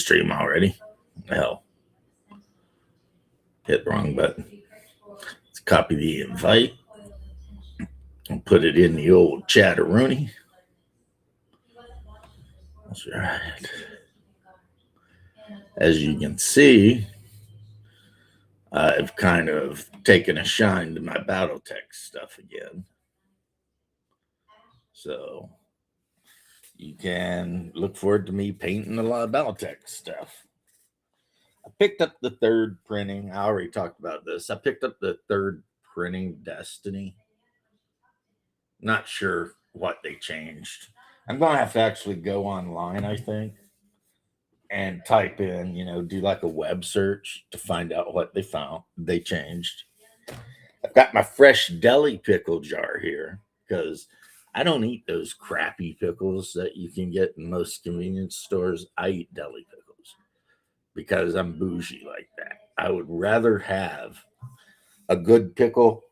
stream already. Hell, hit the wrong button. Let's copy the invite and put it in the old chatteroonie. That's right. As you can see, I've kind of taken a shine to my Battletech stuff again. So you can look forward to me painting a lot of Battletech stuff. I picked up the third printing. I already talked about this. I picked up the third printing Destiny. Not sure what they changed. I'm going to have to actually go online, I think, and type in, do like a web search to find out what they changed. I've got my fresh deli pickle jar here because I don't eat those crappy pickles that you can get in most convenience stores. I eat deli pickles because I'm bougie like that. I would rather have a good pickle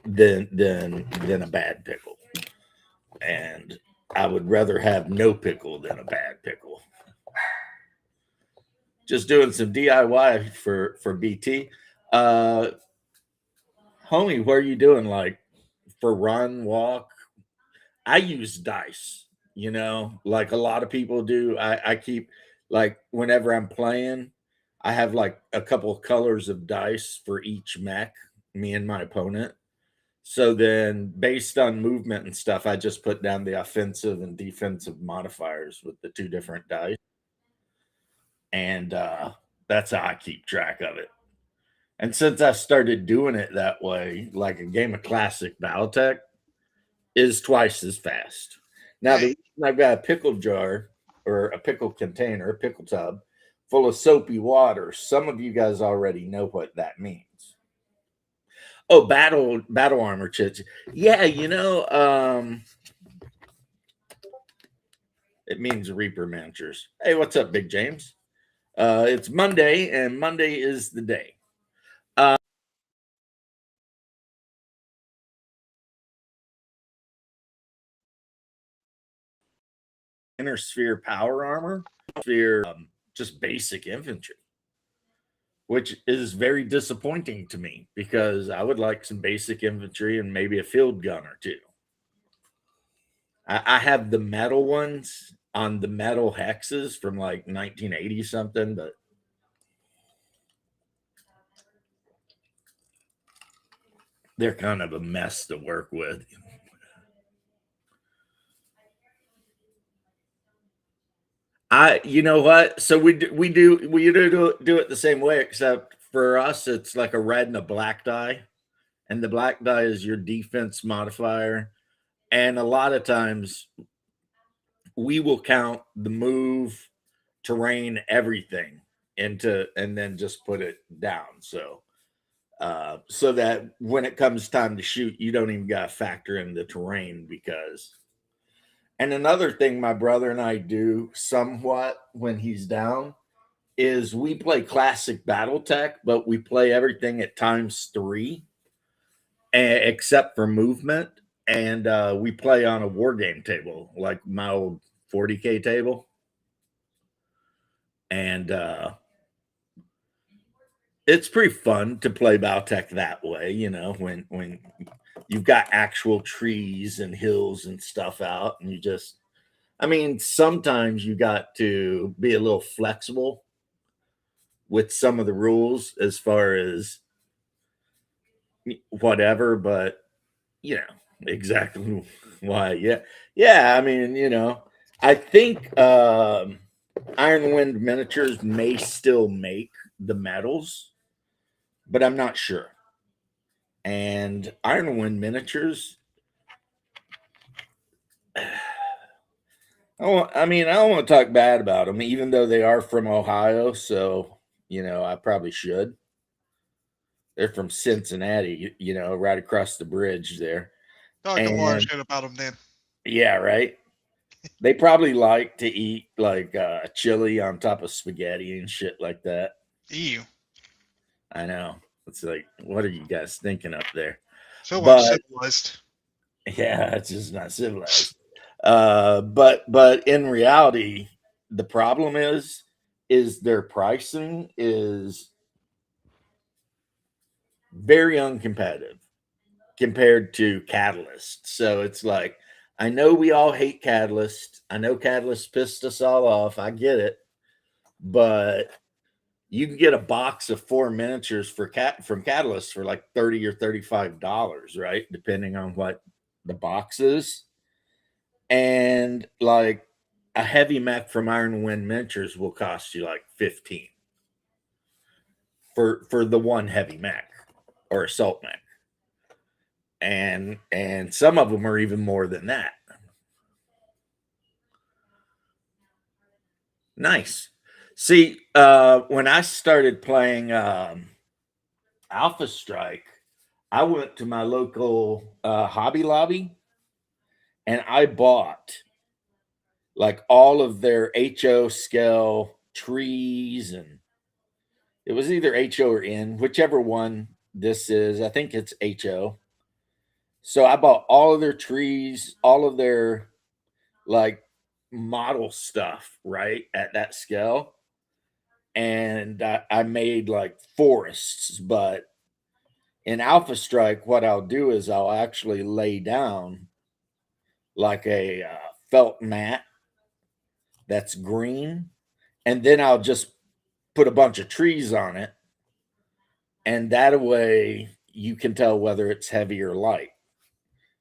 than a bad pickle. And I would rather have no pickle than a bad pickle. Just doing some DIY for BT. Homie, what are you doing? Like for run, walk? I use dice, like a lot of people do. I keep, like, whenever I'm playing, I have like a couple of colors of dice for each mech, me and my opponent. So then, based on movement and stuff, I just put down the offensive and defensive modifiers with the two different dice. And that's how I keep track of it. And since I started doing it that way, like a game of classic Battletech is twice as fast. Now, the reason I've got a pickle jar or a pickle container, a pickle tub full of soapy water, some of you guys already know what that means. Oh, battle armor chits. Yeah, it means Reaper miniatures. Hey, what's up, Big James? It's Monday, and Monday is the day. Inner sphere power armor, sphere just basic infantry, which is very disappointing to me because I would like some basic infantry and maybe a field gun or two. I have the metal ones on the metal hexes from like 1980 something, but they're kind of a mess to work with. You know what? So we do it the same way, except for us, it's like a red and a black die, and the black die is your defense modifier. And a lot of times, we will count the move, terrain, everything into, and then just put it down. So that when it comes time to shoot, you don't even got to factor in the terrain because. And another thing my brother and I do somewhat when he's down is we play classic Battletech, but we play everything at ×3, except for movement. And we play on a war game table, like my old 40K table. And it's pretty fun to play Battletech that way, when you've got actual trees and hills and stuff out, and sometimes you got to be a little flexible with some of the rules as far as whatever, but exactly why. Yeah. I think Iron Wind Miniatures may still make the medals, but I'm not sure. And Iron Wind Miniatures, I don't want to talk bad about them, even though they are from Ohio. So, I probably should. They're from Cincinnati, right across the bridge there. Talk a lot of shit about them then. Yeah, right. They probably like to eat like chili on top of spaghetti and shit like that. Ew. I know. It's like, what are you guys thinking up there? So uncivilized. Yeah, it's just not civilized. But in reality, the problem is is their pricing is very uncompetitive compared to Catalyst. So it's like, I know we all hate Catalyst. I know Catalyst pissed us all off. I get it. But you can get a box of 4 miniatures from Catalyst for like $30 or $35, right? Depending on what the box is. And like a heavy mech from Iron Wind Miniatures will cost you like 15 for the one heavy mech or assault mech. And some of them are even more than that. Nice. See, when I started playing Alpha Strike, I went to my local Hobby Lobby and I bought like all of their HO scale trees, and it was either HO or N, whichever one this is. I think it's HO. So I bought all of their trees, all of their like model stuff, right, at that scale. And I made like forests, but in Alpha Strike, what I'll do is I'll actually lay down like a felt mat that's green, and then I'll just put a bunch of trees on it, and that way you can tell whether it's heavy or light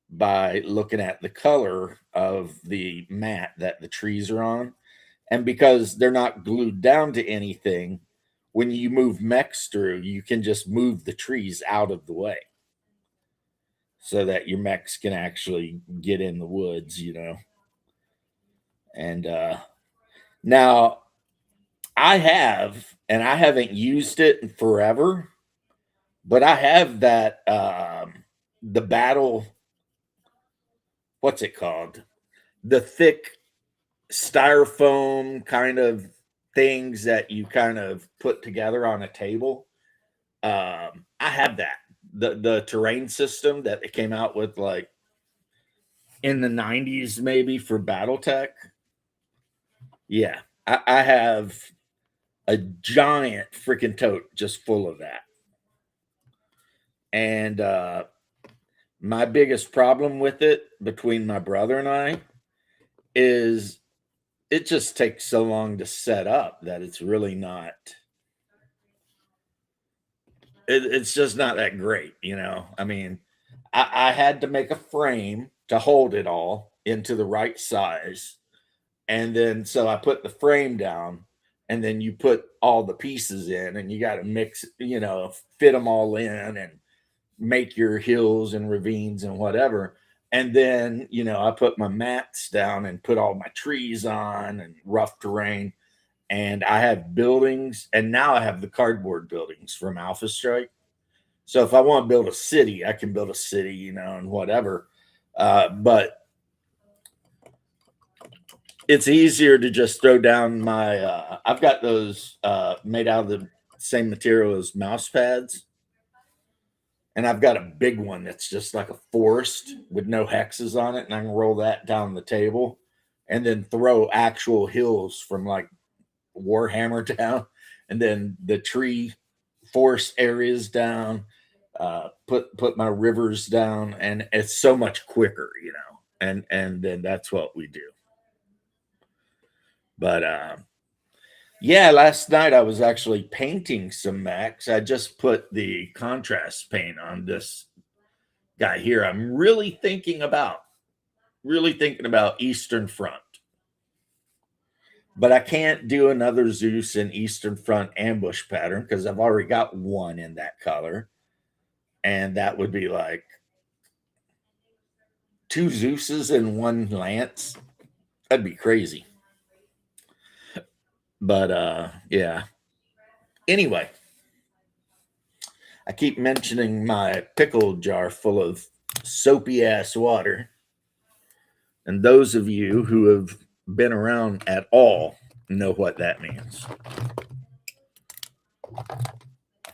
by looking at the color of the mat that the trees are on. And because they're not glued down to anything, when you move mechs through, you can just move the trees out of the way so that your mechs can actually get in the woods, you know. And now I have, and I haven't used it in forever, but I have that the battle, what's it called? The thick styrofoam kind of things that you kind of put together on a table. I have that. The terrain system that they came out with like in the 90s, maybe for Battletech. Yeah, I have a giant freaking tote just full of that. And my biggest problem with it between my brother and I is it just takes so long to set up that it's really not, it's just not that great, you know. I mean, I had to make a frame to hold it all into the right size. And then so I put the frame down, and then you put all the pieces in, and you got to mix, you know, fit them all in and make your hills and ravines and whatever. And then, you know, I put my mats down and put all my trees on and rough terrain. And I have buildings, and now I have the cardboard buildings from Alpha Strike. So if I want to build a city, I can build a city, you know, and whatever. But it's easier to just throw down my, I've got those made out of the same material as mouse pads. And I've got a big one that's just like a forest with no hexes on it. And I can roll that down the table and then throw actual hills from like Warhammer down, and then the tree forest areas down, put my rivers down, and it's so much quicker, you know. And then that's what we do. But yeah, last night I was actually painting some mechs. I just put the contrast paint on this guy here. I'm really thinking about Eastern Front. But I can't do another Zeus in Eastern Front ambush pattern because I've already got one in that color. And that would be like 2 Zeuses and 1 Lance. That'd be crazy. But yeah. Anyway, I keep mentioning my pickle jar full of soapy ass water. And those of you who have been around at all know what that means.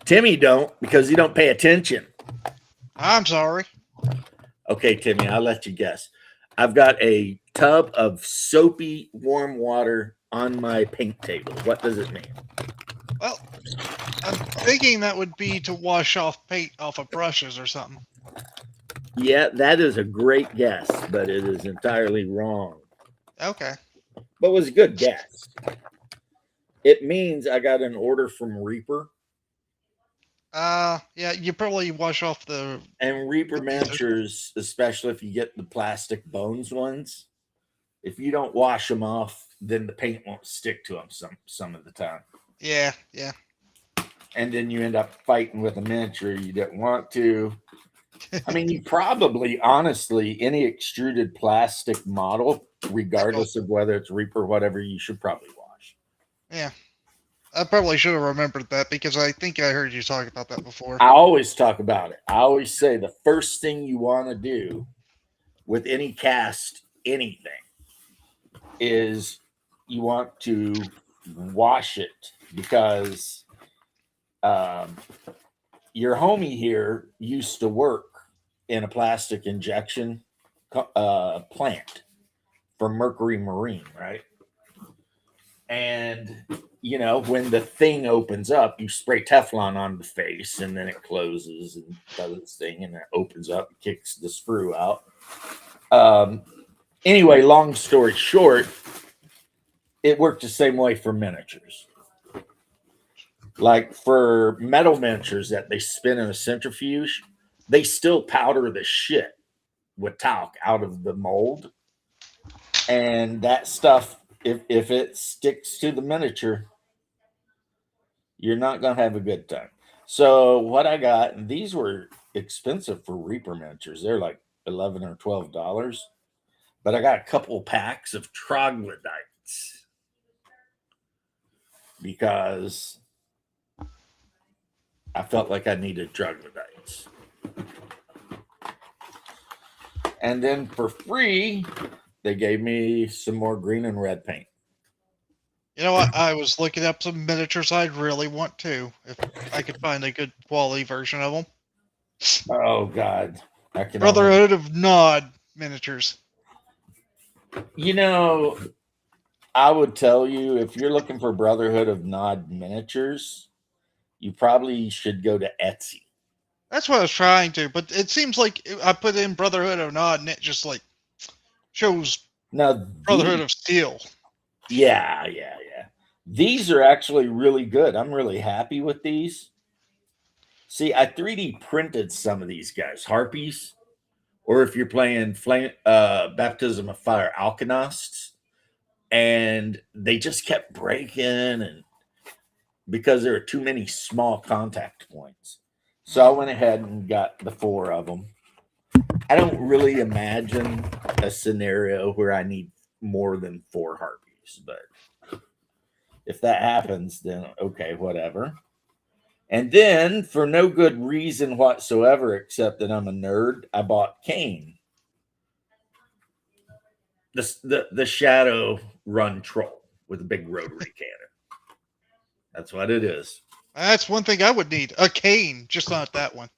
Timmy don't, because he don't pay attention. I'm sorry. Okay, Timmy, I'll let you guess. I've got a tub of soapy warm water on my paint table. What does it mean? Well, I'm thinking that would be to wash off paint off of brushes or something. Yeah, that is a great guess, but it is entirely wrong. Okay. But it was a good guess. It means I got an order from Reaper, Yeah, you probably wash off the and Reaper adhesive. miniatures, especially if you get the plastic bones ones, if you don't wash them off, then the paint won't stick to them some of the time. Yeah, yeah. And then you end up fighting with a miniature you didn't want to. I mean, you probably, honestly, any extruded plastic model, regardless of whether it's Reaper or whatever, you should probably wash. Yeah. I probably should have remembered that because I think I heard you talk about that before. I always talk about it. I always say the first thing you want to do with any cast, anything, is you want to wash it because your homie here used to work in a plastic injection plant for Mercury Marine, right? And you know, when the thing opens up, you spray Teflon on the face, and then it closes and does its thing, and it opens up, and kicks the screw out. Anyway, long story short, it worked the same way for miniatures. Like for metal miniatures that they spin in a centrifuge, they still powder the shit with talc out of the mold. And that stuff, if it sticks to the miniature, you're not going to have a good time. So, what I got, and these were expensive for Reaper miniatures, they're like $11 or $12. But I got a couple packs of troglodytes because I felt like I needed troglodytes. And then for free, they gave me some more green and red paint. You know what? I was looking up some miniatures I'd really want to, if I could find a good quality version of them. Oh God, I can. Brotherhood of Nod miniatures. You know, I would tell you if you're looking for Brotherhood of Nod miniatures, you probably should go to Etsy. That's what I was trying to, but it seems like I put in Brotherhood of Nod and it just like shows Now, Brotherhood of Steel. yeah. These are actually really good. I'm really happy with these. See, I 3D printed some of these guys, Harpies, or if you're playing Baptism of Fire Alkenosts, and they just kept breaking, and because there are too many small contact points. So I went ahead and got the 4 of them. I don't really imagine a scenario where I need more than 4 Harpies, but if that happens, then okay, whatever. And then, for no good reason whatsoever, except that I'm a nerd, I bought Kane, the Shadow Run troll with a big rotary cannon. That's what it is. That's one thing I would need. A cane, just not that one.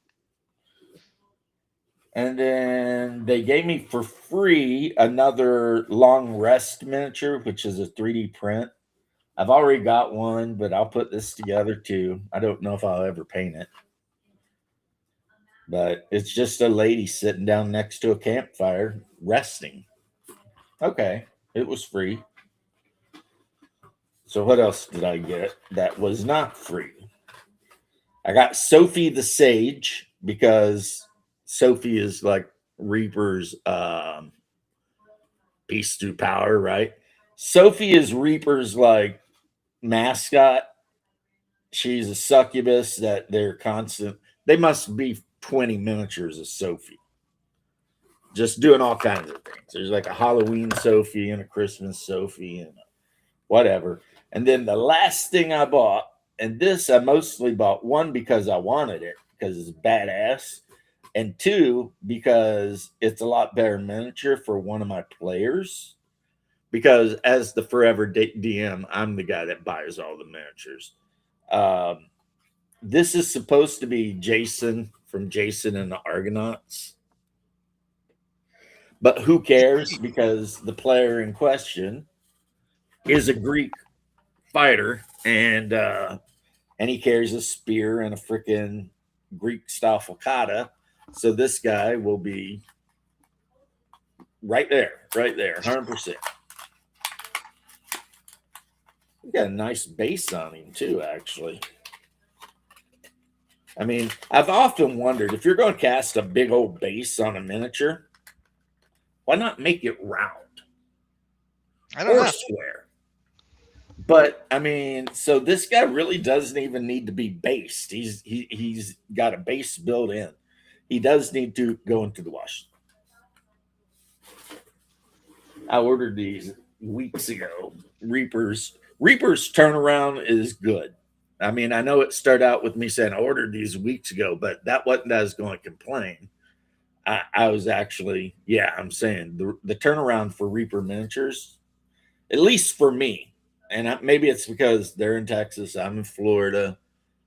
And then they gave me for free another Long Rest miniature, which is a 3D print. I've already got one, but I'll put this together too. I don't know if I'll ever paint it. But it's just a lady sitting down next to a campfire resting. Okay, it was free. So what else did I get that was not free? I got Sophie the Sage because Sophie is like Reaper's peace through power, right? Sophie is Reaper's like mascot. She's a succubus that they're constant. They must be 20 miniatures of Sophie. Just doing all kinds of things. There's like a Halloween Sophie and a Christmas Sophie and whatever. And then the last thing I bought, and this I mostly bought, one because I wanted it because it's badass, and 2 because it's a lot better miniature for one of my players. Because as the forever DM, I'm the guy that buys all the miniatures. This is supposed to be Jason from Jason and the Argonauts. But who cares? Because the player in question is a Greek fighter, and he carries a spear and a freaking Greek style falcata. So this guy will be right there, 100%. Got a nice base on him too, actually. I mean, I've often wondered if you're going to cast a big old base on a miniature, why not make it round I don't or know. square? But I mean, so this guy really doesn't even need to be based. He's got a base built in. He does need to go into the wash. I ordered these weeks ago. Reaper's turnaround is good. I mean, I know it started out with me saying I ordered these weeks ago, but that wasn't I was going to complain. I was actually, yeah, I'm saying the turnaround for Reaper miniatures, at least for me, and maybe it's because they're in Texas, I'm in Florida,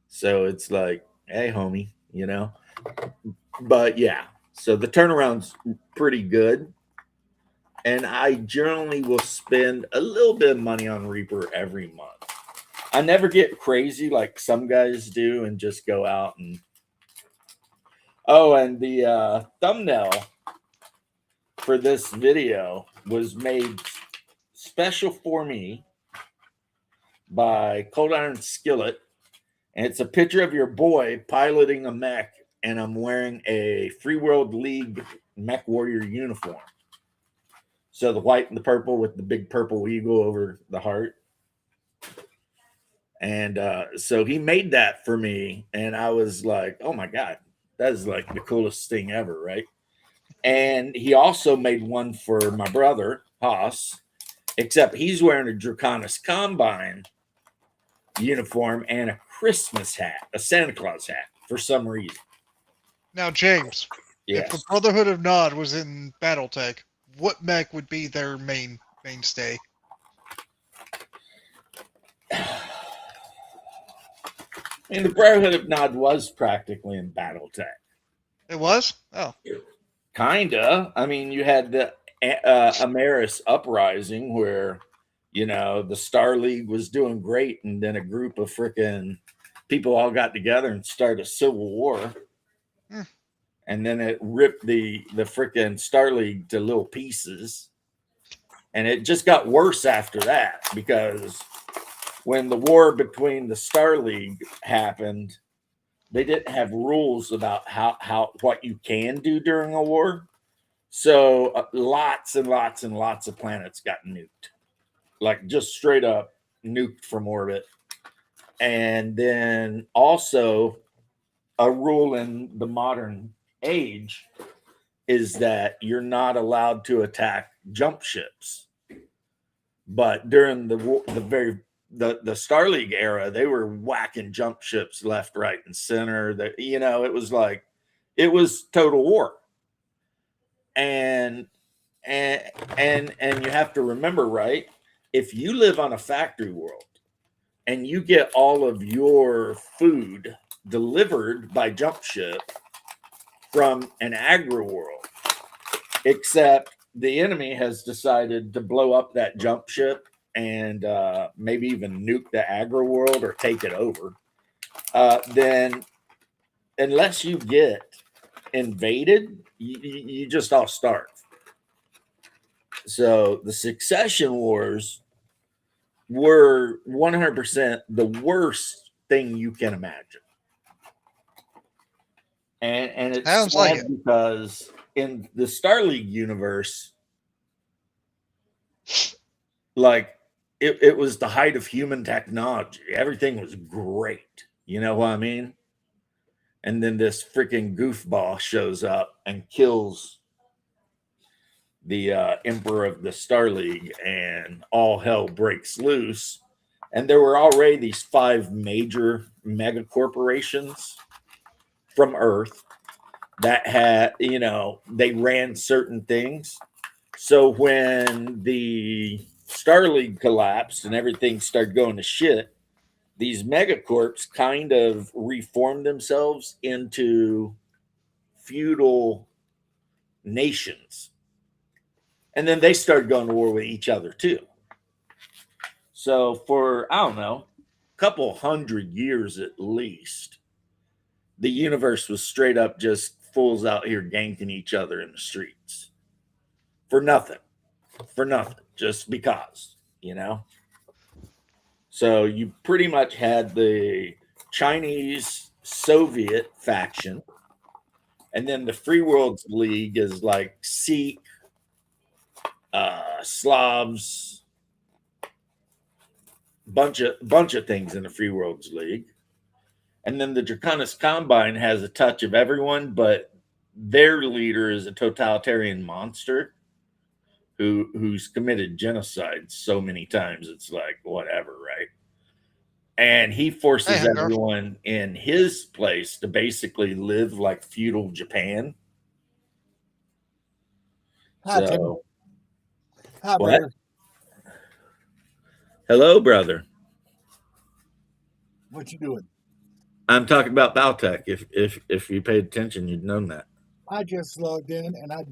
so it's like, hey, homie, you know. But yeah, so the turnaround's pretty good, and I generally will spend a little bit of money on Reaper every month. I never get crazy like some guys do and just go out and. Oh, and the thumbnail for this video was made special for me by Cold Iron Skillet, and it's a picture of your boy piloting a mech, and I'm wearing a Free World League Mech Warrior uniform. So the white and the purple with the big purple eagle over the heart. And so he made that for me, and I was like, oh my God, that is like the coolest thing ever, right? And he also made one for my brother, Haas, except he's wearing a Draconis Combine uniform and a Christmas hat, a Santa Claus hat, for some reason. Now, James, if the Yes. Brotherhood of Nod was in BattleTech, what mech would be their mainstay? And the Brotherhood of Nod was practically in BattleTech. It was? Oh. Kinda. I mean, you had the Ameris Uprising where, you know, the Star League was doing great, and then a group of freaking people all got together and started a civil war. Hmm. And then it ripped the freaking Star League to little pieces. And it just got worse after that, because when the war between the Star League happened, they didn't have rules about how what you can do during a war. So lots and lots and lots of planets got nuked, like just straight up nuked from orbit. And then also a rule in the modern age is that you're not allowed to attack jump ships. But during the Star League era, they were whacking jump ships left, right, and center. That, you know, it was like it was total war. And you have to remember, right? If you live on a factory world and you get all of your food delivered by jump ship from an agri world, except the enemy has decided to blow up that jump ship and maybe even nuke the agri world or take it over, then unless you get invaded, you just all starve. So the succession wars were 100% the worst thing you can imagine. And it's Sounds sad like it. because in the Star League universe, like it was the height of human technology. Everything was great. You know what I mean? And then this freaking goofball shows up and kills the emperor of the Star League, and all hell breaks loose. And there were already these 5 major mega corporations from Earth that had, you know, they ran certain things. So when the Star League collapsed and everything started going to shit, these megacorps kind of reformed themselves into feudal nations. And then they started going to war with each other too. So for, I don't know, a couple hundred years at least, the universe was straight up just fools out here ganking each other in the streets for nothing, for nothing, just because, you know? So you pretty much had the Chinese Soviet faction, and then the Free Worlds League is like Sikh, Slavs, bunch of things in the Free Worlds League. And then the Draconis Combine has a touch of everyone, but their leader is a totalitarian monster who's committed genocide so many times it's like whatever, right? And he Hey, forces Hagar. everyone in his place to basically live like feudal Japan. Hi, Tim. So Hi, what? brother. Hello, brother. What you doing? I'm talking about Baltec. If you paid attention, you'd known that. I just logged in, and as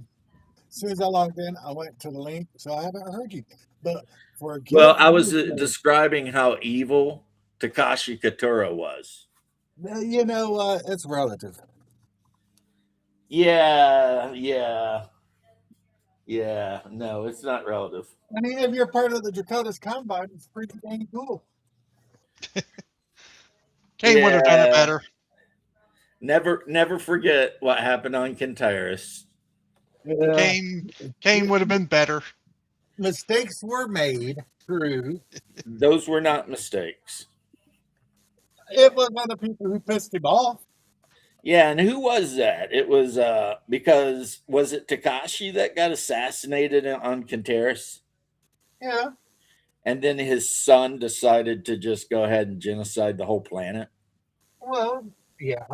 soon as I logged in, I went to the link, so I haven't heard you. But for a Well, good I was reason, describing how evil Takashi Katura was. it's relative. Yeah. No, it's not relative. I mean, if you're part of the Draconis Combine, it's pretty dang cool. Kane would have done it Yeah. better. Never forget what happened on Kintyres. Yeah, Kane would have been better. mistakes were made. True. Those were not mistakes. It was other people who pissed him off. Yeah, and who was that? It was because was it Takashi that got assassinated on Kintyres? Yeah. And then his son decided to just go ahead and genocide the whole planet. Well, yeah.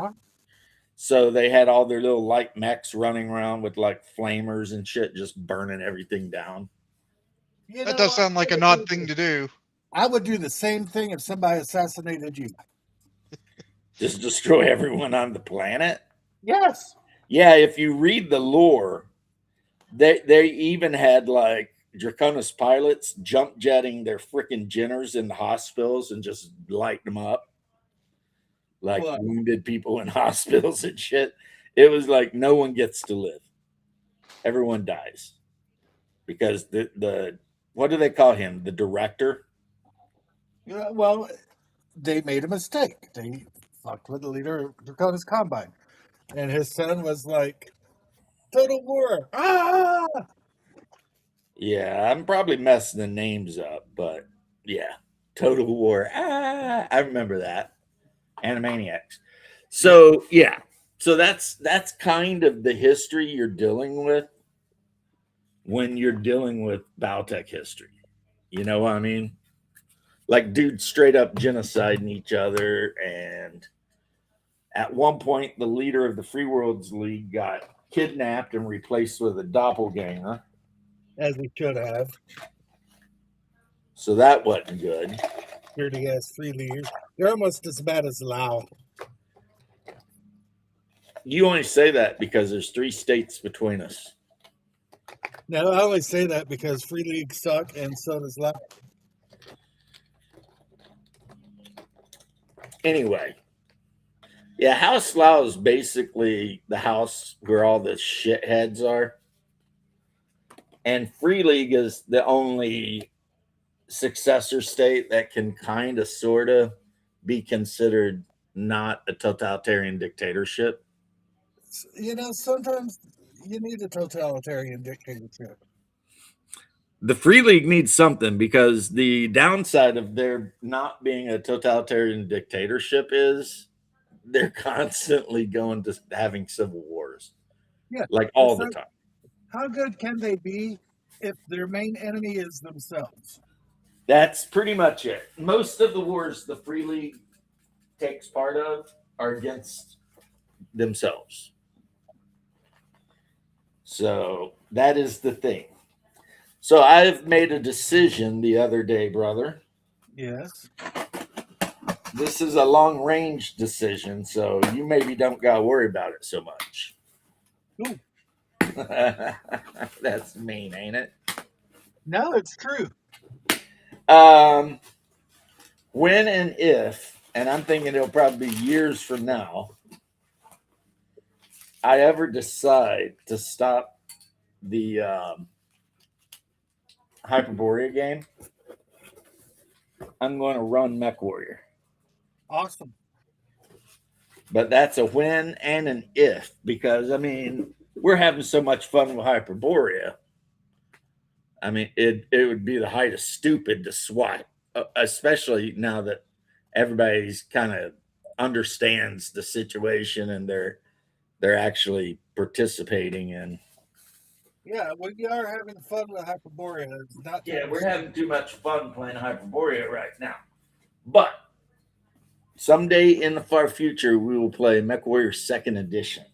So they had all their little light mechs running around with like flamers and shit, just burning everything down. That does sound like an odd thing to do. I would do the same thing if somebody assassinated you. Just destroy everyone on the planet. Yes. Yeah, if you read the lore, they even had like Draconis pilots jump jetting their freaking Jenners in the hospitals and just light them up. Like What? wounded people in hospitals and shit. It was like no one gets to live. Everyone dies. Because the what do they call him? The director? Yeah, well, they made a mistake. They fucked with the leader of Draconis Combine. And his son was like, Total War. Ah! Yeah, I'm probably messing the names up, but yeah. Total War. I remember that. Animaniacs. So yeah. So that's kind of the history you're dealing with when you're dealing with Baltec history. You know what I mean? Like dudes straight up genociding each other, and at one point the leader of the Free Worlds League got kidnapped and replaced with a doppelganger. As he should have. So that wasn't good. Dirty ass free leaders. They're almost as bad as Lao. You only say that because there's 3 states between us. No, I only say that because free leagues suck and so does Lao. Anyway, yeah, House Lao is basically the house where all the shitheads are. And Free League is the only successor state that can kind of sort of be considered not a totalitarian dictatorship. Sometimes you need a totalitarian dictatorship. The Free League needs something because the downside of there not being a totalitarian dictatorship is they're constantly going to having civil wars. Yeah. Like all the time. How good can they be if their main enemy is themselves? That's pretty much it. Most of the wars the Free League takes part of are against themselves. So that is the thing. So I've made a decision the other day, brother. Yes. This is a long range decision, so you maybe don't got to worry about it so much. Ooh. That's mean, ain't it? No, it's true. When and if, and I'm thinking it'll probably be years from now, I ever decide to stop the Hyperborea game, I'm going to run Mech Warrior. Awesome. But that's a when and an if, because I mean we're having so much fun with Hyperborea. I mean it would be the height of stupid to swat, especially now that everybody's kind of understands the situation and they're actually participating in. Yeah, we are having fun with Hyperborea. It's not Yeah, we're having too much fun playing Hyperborea right now. But someday in the far future, we will play Mech Warrior Second Edition.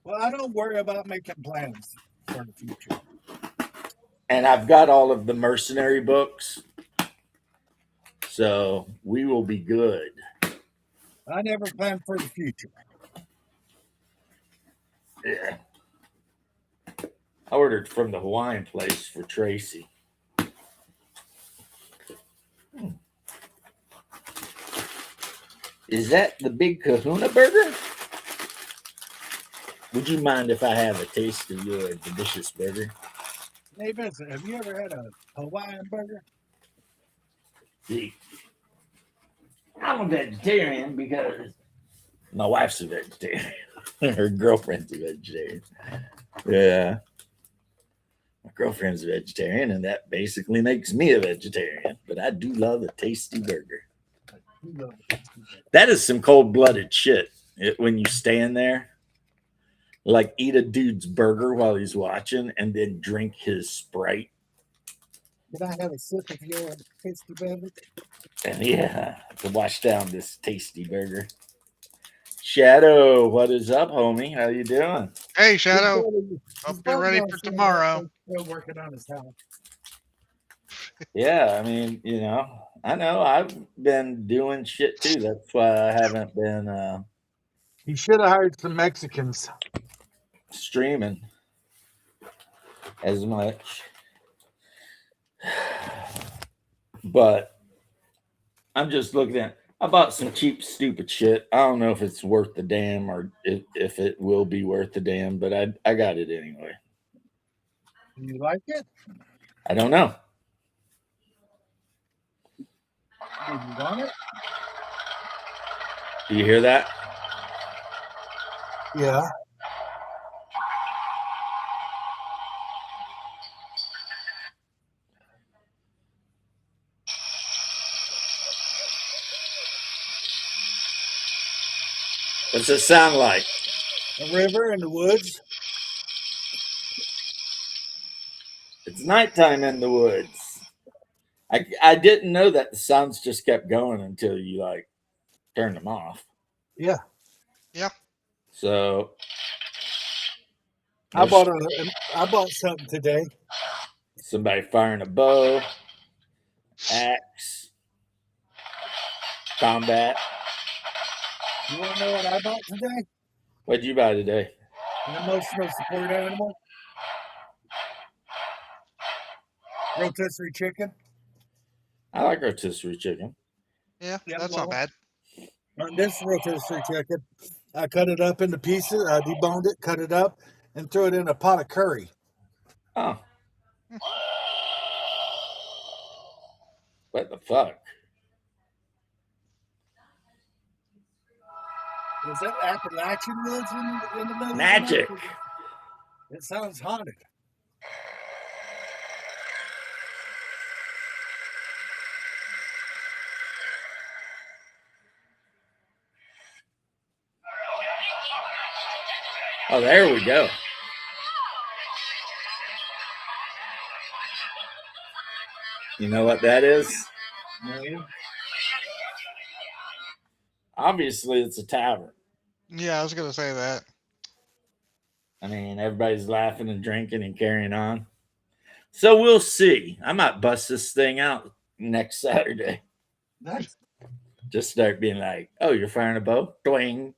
Well, I don't worry about making plans for the future. And I've got all of the mercenary books. So we will be good. I never plan for the future. Yeah. I ordered from the Hawaiian place for Tracy. Is that the Big Kahuna burger? Would you mind if I have a taste of your delicious burger? Hey, Vincent, have you ever had a Hawaiian burger? See, I'm a vegetarian because my wife's a vegetarian. Her girlfriend's a vegetarian. Yeah. My girlfriend's a vegetarian, and that basically makes me a vegetarian. But I do love a tasty burger. That is some cold-blooded shit. When you stand there, like eat a dude's burger while he's watching, and then drink his Sprite. Can I have a sip of your tasty beverage? And yeah, to wash down this tasty burger. Shadow, what is up, homie? How you doing? Hey, Shadow. He's Hope you're ready for tomorrow. Still working on his house. Yeah, I mean, I know I've been doing shit too. That's why I haven't been He should have hired some Mexicans. streaming as much. But I'm just looking at. I bought some cheap, stupid shit. I don't know if it's worth the damn or if it will be worth the damn, but I got it anyway. Do you like it? I don't know. Do you want it? Do you hear that? Yeah. What's it sound like? A river in the woods. It's nighttime in the woods. I didn't know that the sounds just kept going until you like turned them off. Yeah. Yeah. So I bought something today. somebody firing a bow, axe, combat. You want to know what I bought today? What'd you buy today? An emotional support animal. Rotisserie chicken. I like rotisserie chicken. Yeah, Yeah, that's well, not bad. On this rotisserie chicken, I cut it up into pieces. I deboned it, cut it up, and threw it in a pot of curry. Oh. What the fuck? Is that Appalachian woods in the middle? of Magic. the night? It sounds haunted. Oh, there we go. You know what that is? No. Obviously, it's a tavern. Yeah, I was gonna say that. I mean, everybody's laughing and drinking and carrying on. So we'll see. I might bust this thing out next Saturday. That's, Just start being like, oh, you're firing a bow? Twing.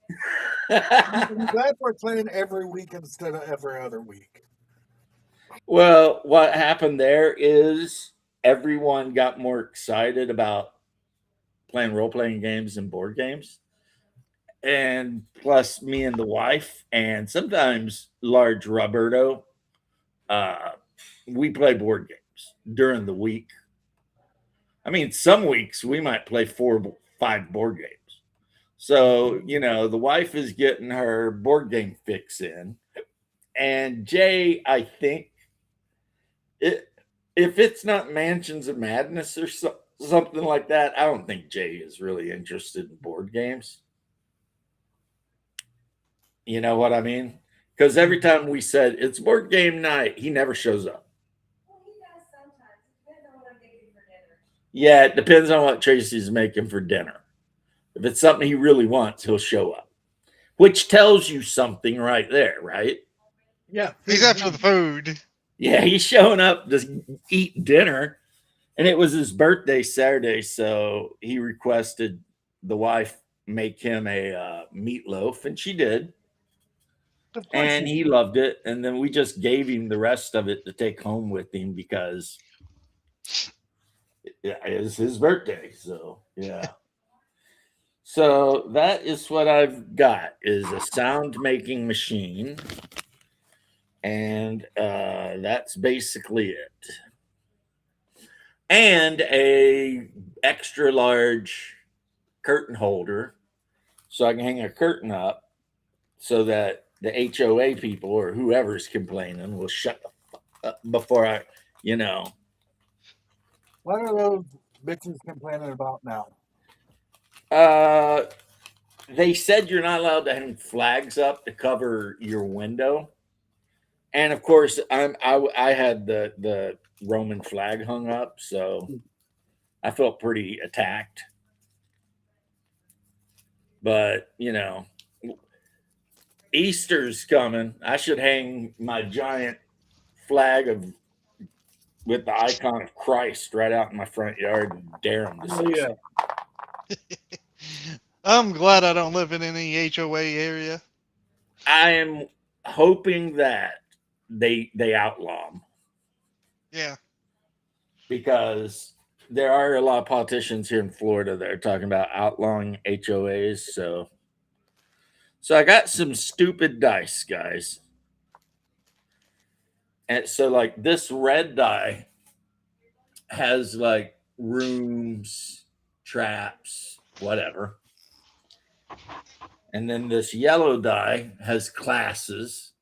I'm glad we're playing every week instead of every other week. Well, what happened there is everyone got more excited about playing role playing games and board games. And plus, me and the wife, and sometimes large Roberto, uh, we play board games during the week. I mean, some weeks we might play 5 board games. So, the wife is getting her board game fix in. And Jay, I think if it's not Mansions of Madness or something like that, I don't think Jay is really interested in board games. You know what I mean? Because every time we said it's board game night, he never shows up. Well, he does sometimes. It depends on what I'm making for dinner. Yeah, it depends on what Tracy's making for dinner. If it's something he really wants, he'll show up, which tells you something right there, right? Yeah. He's after the food. Yeah, he's showing up to eat dinner, and it was his birthday Saturday, so he requested the wife make him a meatloaf, and she did. And he loved it, and then we just gave him the rest of it to take home with him because it is his birthday. So yeah. So that is what I've got, is a sound making machine, and that's basically it. And a extra large curtain holder, so I can hang a curtain up so that the HOA people or whoever's complaining will shut the fuck up before I. What are those bitches complaining about now? They said you're not allowed to hang flags up to cover your window, and of course, I had the Roman flag hung up, so I felt pretty attacked. But Easter's coming. I should hang my giant flag with the icon of Christ right out in my front yard and dare them to say I'm glad I don't live in any HOA area. I am hoping that they outlaw them. Yeah. Because there are a lot of politicians here in Florida that are talking about outlawing HOAs. So I got some stupid dice, guys. And so, like, this red die has like rooms, traps, whatever. And then this yellow die has classes.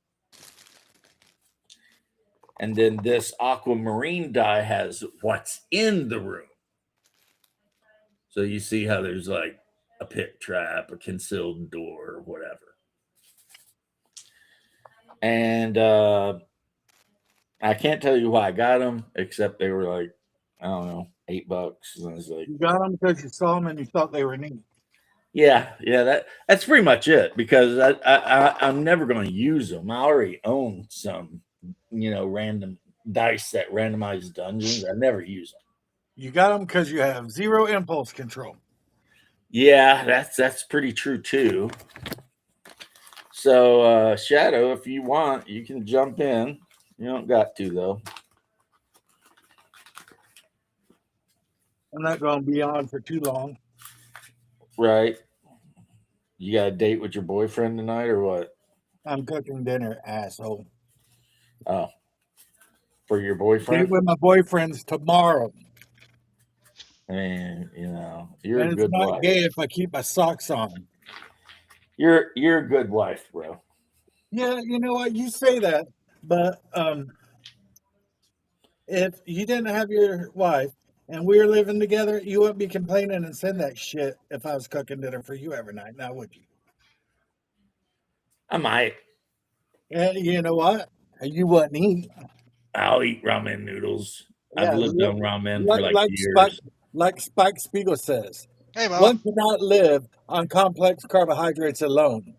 And then this aquamarine die has what's in the room. So you see how there's like a pit trap, a concealed door, or whatever. And I can't tell you why I got them, except they were like, I don't know, $8. And I was like, You got them because you saw them and you thought they were neat. yeah, that's pretty much it. Because I'm never going to use them. I already own some, random dice that randomize dungeons. I never use them. You got them because you have zero impulse control. Yeah, that's pretty true too. So Shadow, if you want, you can jump in. You don't got to though. I'm not going to be on for too long. Right. You got a date with your boyfriend tonight or what? I'm cooking dinner, asshole. Oh. For your Date boyfriend? with my boyfriends tomorrow. And you're And a it's good not wife. gay if I keep my socks on. You're a good wife, bro. Yeah, you know what? You say that, but if you didn't have your wife and we were living together, you wouldn't be complaining and saying that shit if I was cooking dinner for you every night, now would you? I might. And you know what? You wouldn't eat. I'll eat ramen noodles. Yeah, I've lived on ramen for like years. Spike Spiegel says, Hey, Bob. one cannot live on complex carbohydrates alone.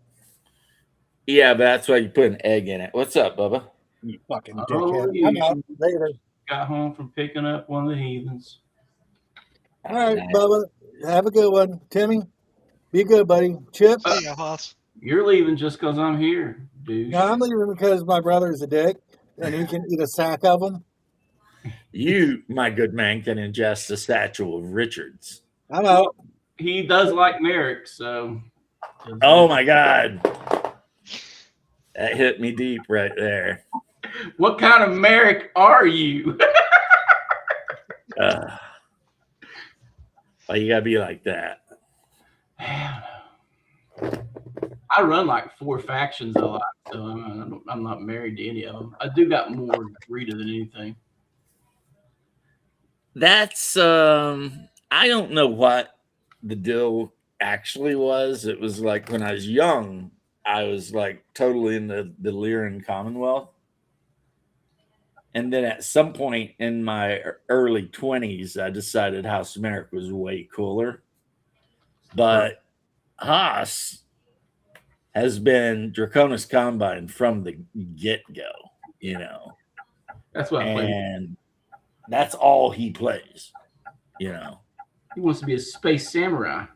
Yeah, but that's why you put an egg in it. What's up, Bubba? You fucking Oh, dickhead. you I'm out later. got home from picking up one of the heathens. All right, Nice. Bubba. Have a good one. Timmy, be good, buddy. Chip, See ya, Hoss. You're leaving just because I'm here, douche. no, I'm leaving because my brother's a dick and he can eat a sack of them. You, my good man, can ingest a satchel of Richards. I'm out. He does like Merrick, so. Oh my God. That hit me deep right there. What kind of Merrick are you? Why you gotta be like that? Man. I run like 4 factions a lot, so I'm not married to any of them. I do got more Rita than anything. That's I don't know what the deal actually was. It was like when I was young, I was like totally in the Lyran Commonwealth. And then at some point in my early 20s, I decided House Merrick was way cooler. But Haas has been Draconis Combine from the get-go, you know. That's what I play. And that's all he plays, you know. He wants to be a space samurai.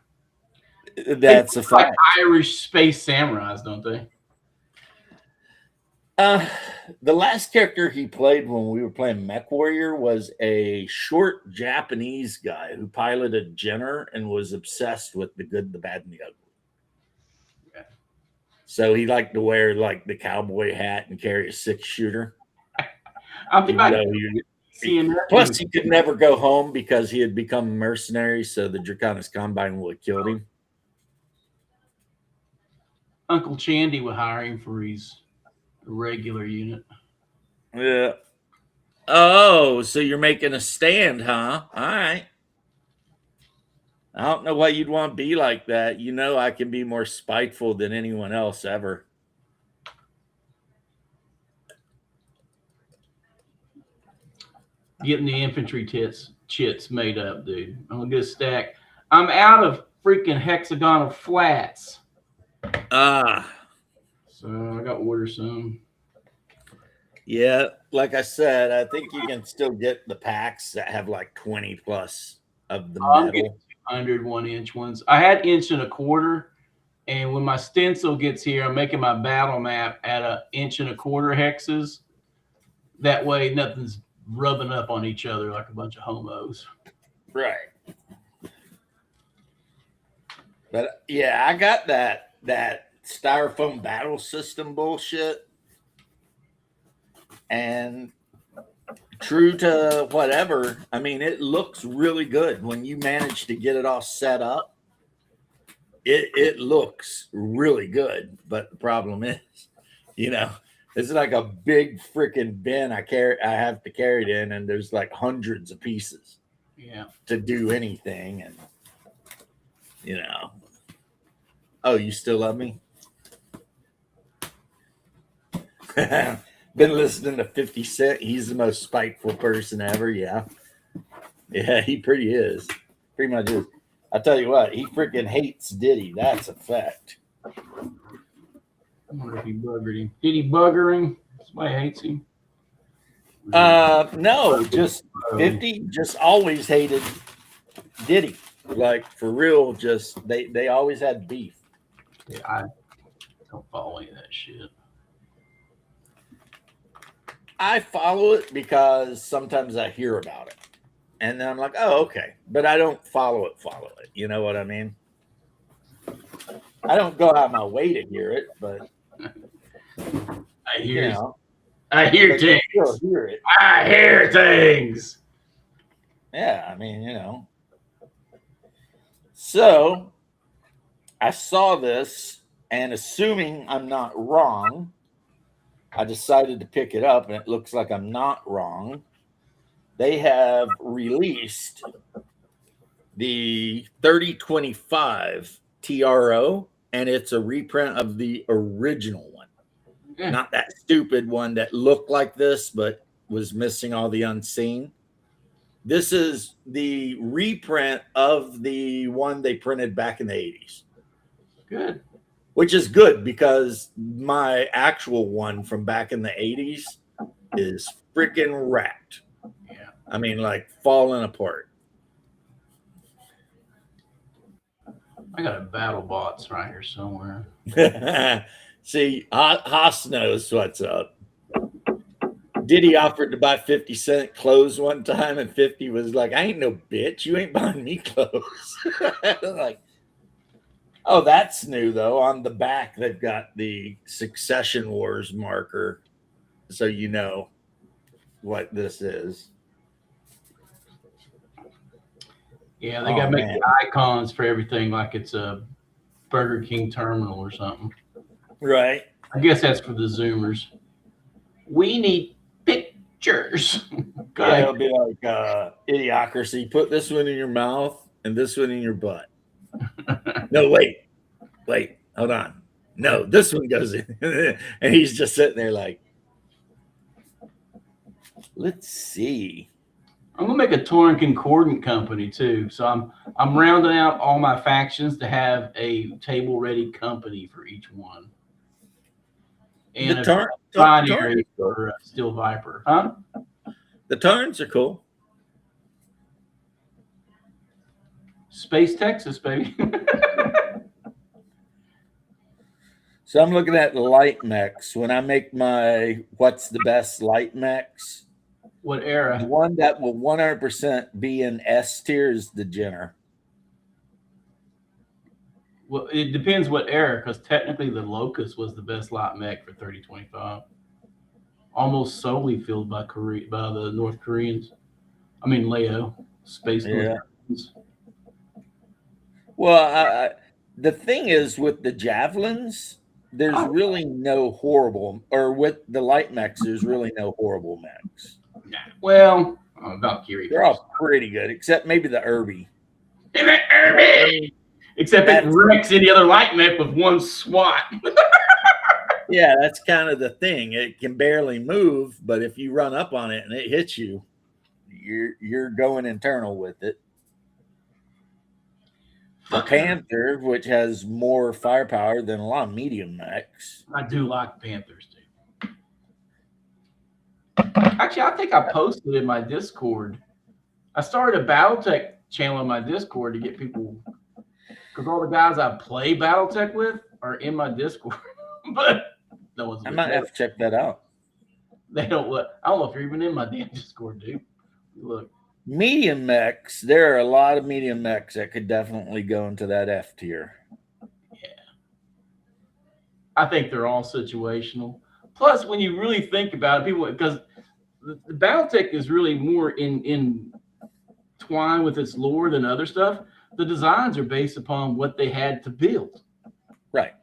That's a fact. Like Irish space samurais, don't they? The last character he played when we were playing Mech Warrior was a short Japanese guy who piloted Jenner and was obsessed with the good, the bad, and the ugly. Yeah. So he liked to wear like the cowboy hat and carry a 6-shooter. I think I Plus, he could never go home because he had become a mercenary, so the Draconis Combine would have killed him. Uncle Chandy would hire him for his regular unit. Yeah. Oh, so you're making a stand, huh? All right. I don't know why you'd want to be like that. You know, I can be more spiteful than anyone else ever. Getting the infantry chits made up, dude. I'm gonna get a stack. I'm out of freaking hexagonal flats. So I got to order some. Yeah, like I said, I think you can still get the packs that have like 20 plus of the metal. 200 1-inch ones. I had 1.25 inch, and when my stencil gets here, I'm making my battle map at 1.25 inch hexes. That way, nothing's rubbing up on each other like a bunch of homos. Right. But yeah, I got that styrofoam battle system bullshit. And true to whatever, I mean, it looks really good when you manage to get it all set up. It looks really good, but the problem is, you know, it's like a big freaking bin I have to carry it in, and there's like hundreds of pieces. Yeah. To do anything, and you know. Oh, you still love me? Been listening to 50 Cent. He's the most spiteful person ever. Yeah. Yeah, he pretty is. Pretty much is. I tell you what, he freaking hates Diddy. That's a fact. I wonder if he buggered him. Did he bugger him? Somebody hates him. No, just 50 just always hated Diddy. Like for real, just they always had beef. Yeah, I don't follow any of that shit. I follow it because sometimes I hear about it. And then I'm like, oh, okay. But I don't follow it. You know what I mean? I don't go out my way to hear it, but I hear, you know, I hear but you things. still hear it. I hear things. Yeah, I mean, you know. So I saw this, and assuming I'm not wrong, I decided to pick it up, and it looks like I'm not wrong. They have released the 3025 TRO, and it's a reprint of the original one. Yeah. Not that stupid one that looked like this, but was missing all the unseen. This is the reprint of the one they printed back in the 80s. Good. Which is good because my actual one from back in the 80s is freaking wrecked. Yeah. I mean, like falling apart. I got a battle bots right here somewhere. See, Haas knows what's up. Diddy offered to buy 50 Cent clothes one time, and 50 was like, I ain't no bitch. You ain't buying me clothes. Like, oh, that's new, though. On the back, they've got the Succession Wars marker, so you know what this is. Yeah, they Oh, got to make man. the icons for everything like it's a Burger King terminal or something. Right. I guess that's for the Zoomers. We need pictures. Yeah, it'll be like Idiocracy. Put this one in your mouth and this one in your butt. No, wait, hold on. No, this one goes in. And he's just sitting there like, let's see. I'm gonna make a Torn Concordant company too. So I'm rounding out all my factions to have a table ready company for each one. And The a Tarn- binary for Steel Viper. Huh? The Tarns are cool. Space Texas, baby. So I'm looking at the light mechs. When I make my what's the best light mechs, What the era? one that will 100% be in S tier is the Jenner. Well, it depends what era, because technically the Locust was the best light mech for 3025. Almost solely filled by the North Koreans. I mean Leo, Space Yeah. North Koreans. Well, the thing is with the Javelins, there's really no horrible, or with the light mechs, there's really no horrible mechs. Nah. Well, Valkyrie. They're all pretty good, except maybe the Irby. Except it wrecks any other light mech with one swat. Yeah, that's kind of the thing. It can barely move, but if you run up on it and it hits you, you're going internal with it. The Panther, which has more firepower than a lot of medium mechs. I do like Panthers, dude. Actually, I think I posted in my Discord. I started a BattleTech channel in my Discord to get people, because all the guys I play BattleTech with are in my Discord. But no one's. I might have to check that out. They don't look. I don't know if you're even in my damn Discord, dude. Look. Medium mechs, there are a lot of medium mechs that could definitely go into that F tier. Yeah. I think they're all situational. Plus, when you really think about it, people, because the BattleTech is really more in twine with its lore than other stuff. The designs are based upon what they had to build. Right.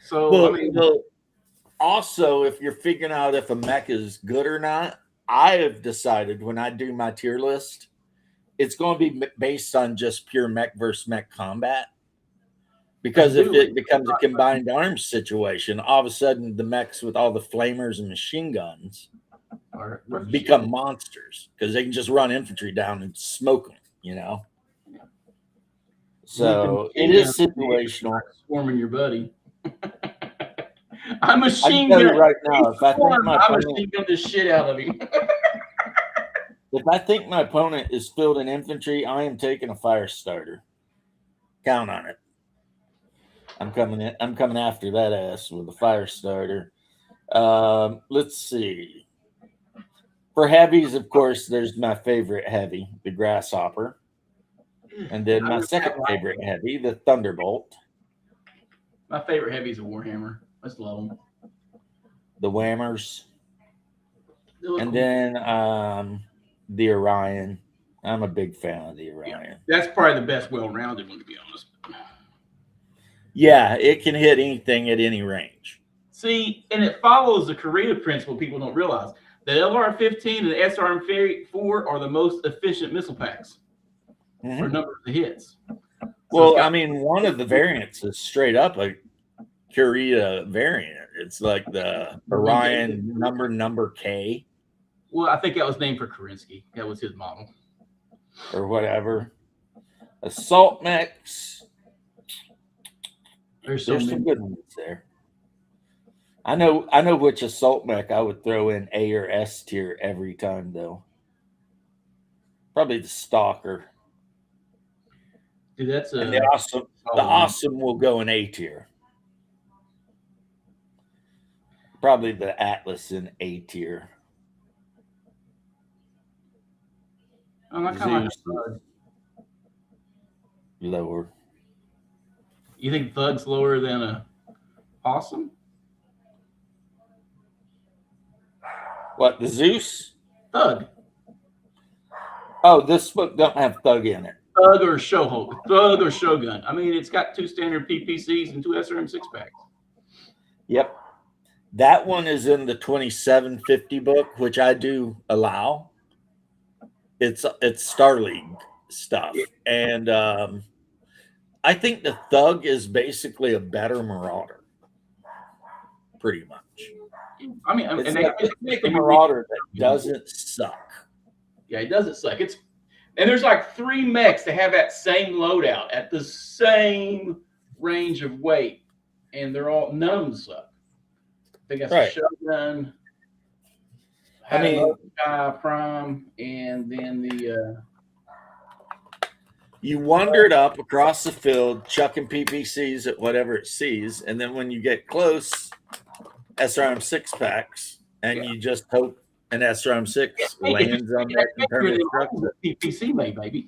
So, Well, I mean, also, if you're figuring out if a mech is good or not, I have decided when I do my tier list, it's going to be based on just pure mech versus mech combat. Because if it becomes a combined arms situation, all of a sudden the mechs with all the flamers and machine guns become monsters because they can just run infantry down and smoke them, you know? So it is situational. Swarming your buddy. I'm I machine can tell you gun. right now, if I think my I'm opponent, machine gun the shit out of him. if I think my opponent is filled in infantry, I am taking a fire starter. Count on it. I'm coming after that ass with a fire starter. Let's see. For heavies, of course, there's my favorite heavy, the Grasshopper. And then my second favorite heavy, the Thunderbolt. My favorite heavy is a Warhammer. I just love them. The Whammers. They look And cool. then the Orion. I'm a big fan of the Orion. That's probably the best well-rounded one, to be honest. Yeah, it can hit anything at any range. See, and it follows the Korea principle people don't realize. The LR-15 and the SRM-4 are the most efficient missile packs for number of hits. So Well, I mean, one of the variants is straight up a Korea variant. It's like the Orion number K Well, I think that was named for Kerensky. That was his model. or whatever. Assault mechs. There's so There's many. some good ones there. I know which assault mech I would throw in A or S tier every time though. Probably the Stalker. Dude, that's And the awesome will go in A tier. Probably the Atlas in A tier. I kind of like Zeus. Thug. Lower. You think Thug's lower than a Possum? What, the Zeus? Thug. Oh, this book don't have Thug in it. Thug or Shogun. I mean, it's got 2 standard PPCs and 2 SRM 6-packs. Yep. That one is in the 2750 book, which I do allow. It's Star League stuff. And I think the Thug is basically a better Marauder. Pretty much. I mean, It's like a Marauder that doesn't suck. Yeah, it doesn't suck. And there's like 3 mechs that have that same loadout at the same range of weight, and none of them suck. They got Right. Shogun, I mean, Prime, and then the you wandered up across the field, chucking PPCs at whatever it sees, and then when you get close, SRM 6-packs, and you just hope an SRM 6 lands on that determined structure. PPC made, baby.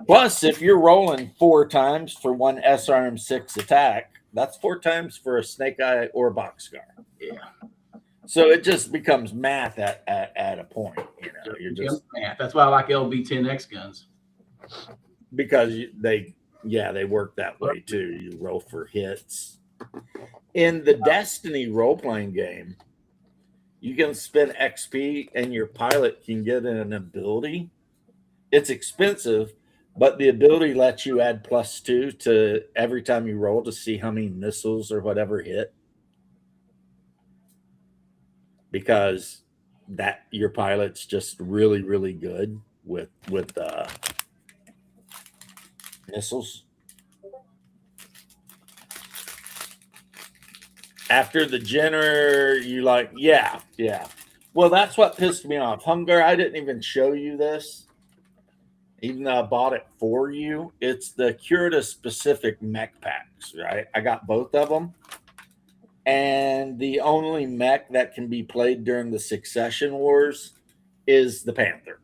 Plus, if you're rolling 4 times for one SRM 6 attack, that's 4 times for a Snake Eye or Boxcar. Yeah. So it just becomes math at a point. You know, you're just That's why I like LB10X guns. because they work that way too. You roll for hits. In the Destiny role-playing game, you can spend XP and your pilot can get an ability. It's expensive, but the ability lets you add +2 to every time you roll to see how many missiles or whatever hit. Because that your pilot's just really, really good with missiles. After the Jenner, you like, yeah. Well, that's what pissed me off. Hunger, I didn't even show you this, even though I bought it for you. It's the Curita specific mech packs, right? I got both of them. And the only mech that can be played during the Succession Wars is the Panther.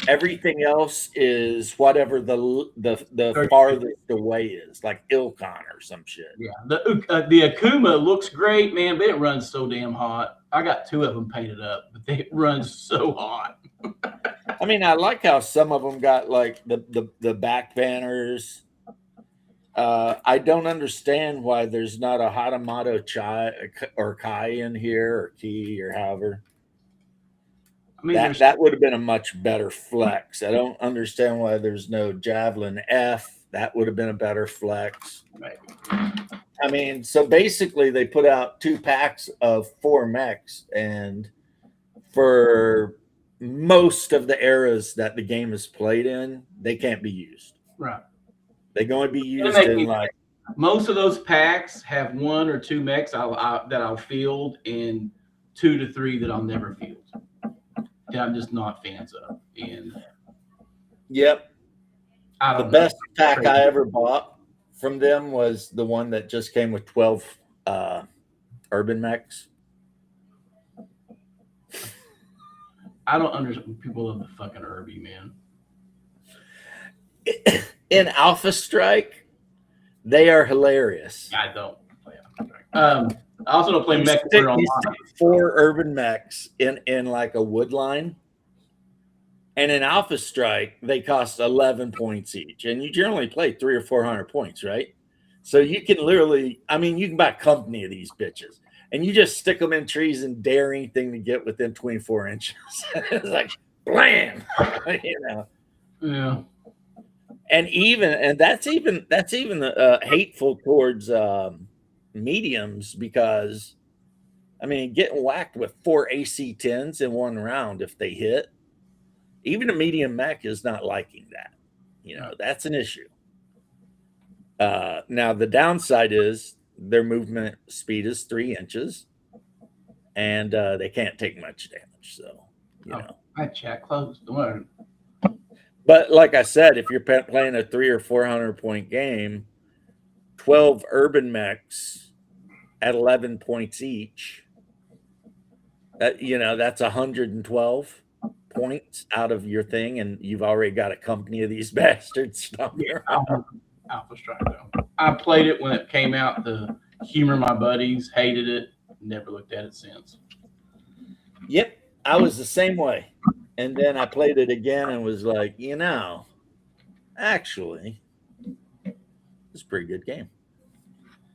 Everything else is whatever the farthest away is, like Ilkon or some shit. Yeah, the Akuma looks great, man, but it runs so damn hot. I got 2 of them painted up, but they run so hot. I mean, I like how some of them got like the back banners. I don't understand why there's not a Hatamoto Chai or Kai in here or Ki or however. I mean, that would have been a much better flex. I don't understand why there's no Javelin F. That would have been a better flex. Right. I mean, so basically they put out 2 packs of 4 mechs, and for most of the eras that the game is played in, they can't be used. Right. They can only be used in like most of those packs have 1 or 2 mechs that I'll field, and 2 to 3 that I'll never field. That I'm just not fans of. And yep. The best pack Crazy. I ever bought from them was the one that just came with 12 urban mechs. I don't understand. People love the fucking Irby, man. In Alpha Strike, they are hilarious. I don't play Alpha Strike. I also don't play You Mech stick Warrior Online. 4 urban mechs in like a wood line. And in Alpha Strike, they cost 11 points each. And you generally play 300 or 400 points, right? So you can literally, I mean, you can buy company of these bitches. And you just stick them in trees and dare anything to get within 24 inches. It's like, blam! You know. Yeah. And that's even hateful towards mediums, because I mean, getting whacked with 4 AC-10s in one round if they hit, even a medium mech is not liking that. You know, that's an issue. Now the downside is their movement speed is 3 inches, and they can't take much damage. So you know, I chat closed. Don't worry. but like I said, if you're playing a 300 or 400 point game, 12 urban mechs at 11 points each, that, you know, that's 112 points out of your thing, and you've already got a company of these bastards stomping Yeah, around. Alpha Strike though. I played it when it came out to humor my buddies. Hated it. Never looked at it since. Yep, I was the same way. And then I played it again and was like, actually, it's a pretty good game.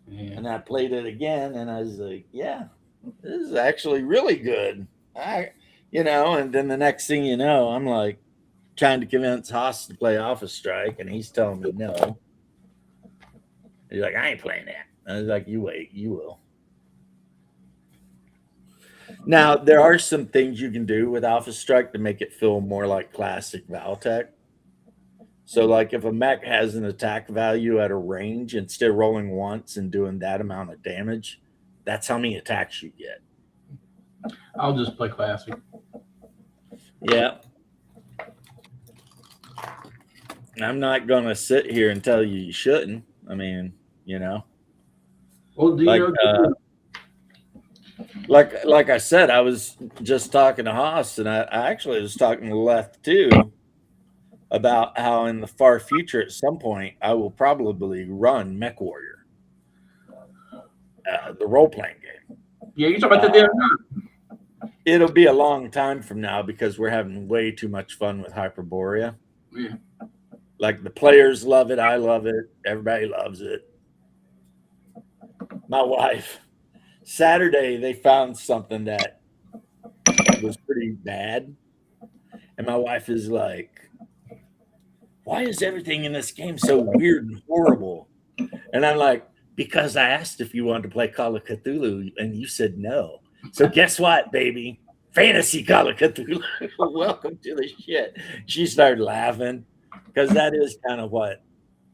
Yeah. And I played it again and I was like, yeah, this is actually really good. And then the next thing you know, I'm like trying to convince Haas to play Alpha Strike, and he's telling me no. He's like, I ain't playing that. I was like, you wait, you will. Now, there are some things you can do with Alpha Strike to make it feel more like classic Valtech. So, like if a mech has an attack value at a range, instead of rolling once and doing that amount of damage, that's how many attacks you get. I'll just play classic. Yeah. I'm not going to sit here and tell you shouldn't. I mean, Well, do you know? Like I said, I was just talking to Haas, and I actually was talking to Leth too about how in the far future, at some point, I will probably run Mech Warrior, the role playing game. Yeah, you talking about the other time. It'll be a long time from now because we're having way too much fun with Hyperborea. Yeah. Like the players love it, I love it, everybody loves it. My wife. Saturday, they found something that was pretty bad. And my wife is like, why is everything in this game so weird and horrible? And I'm like, because I asked if you wanted to play Call of Cthulhu, and you said no. So guess what, baby? Fantasy Call of Cthulhu. Welcome to the shit. She started laughing because that is kind of what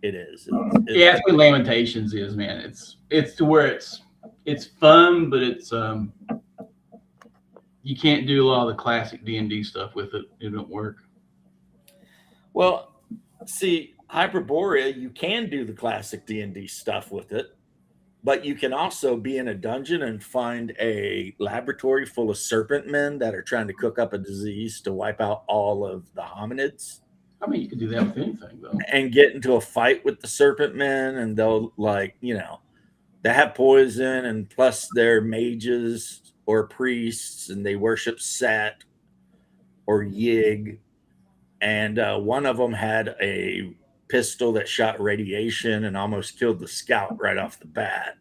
it is. Yeah, that's what Lamentations is, man. It's to where it's fun, but it's you can't do a lot of the classic D&D stuff with it. It don't work. Well, see, Hyperborea, you can do the classic D&D stuff with it, but you can also be in a dungeon and find a laboratory full of serpent men that are trying to cook up a disease to wipe out all of the hominids. I mean, you can do that with anything, though. And get into a fight with the serpent men, and they'll they have poison, and plus they're mages or priests, and they worship Set or Yig. And one of them had a pistol that shot radiation and almost killed the scout right off the bat.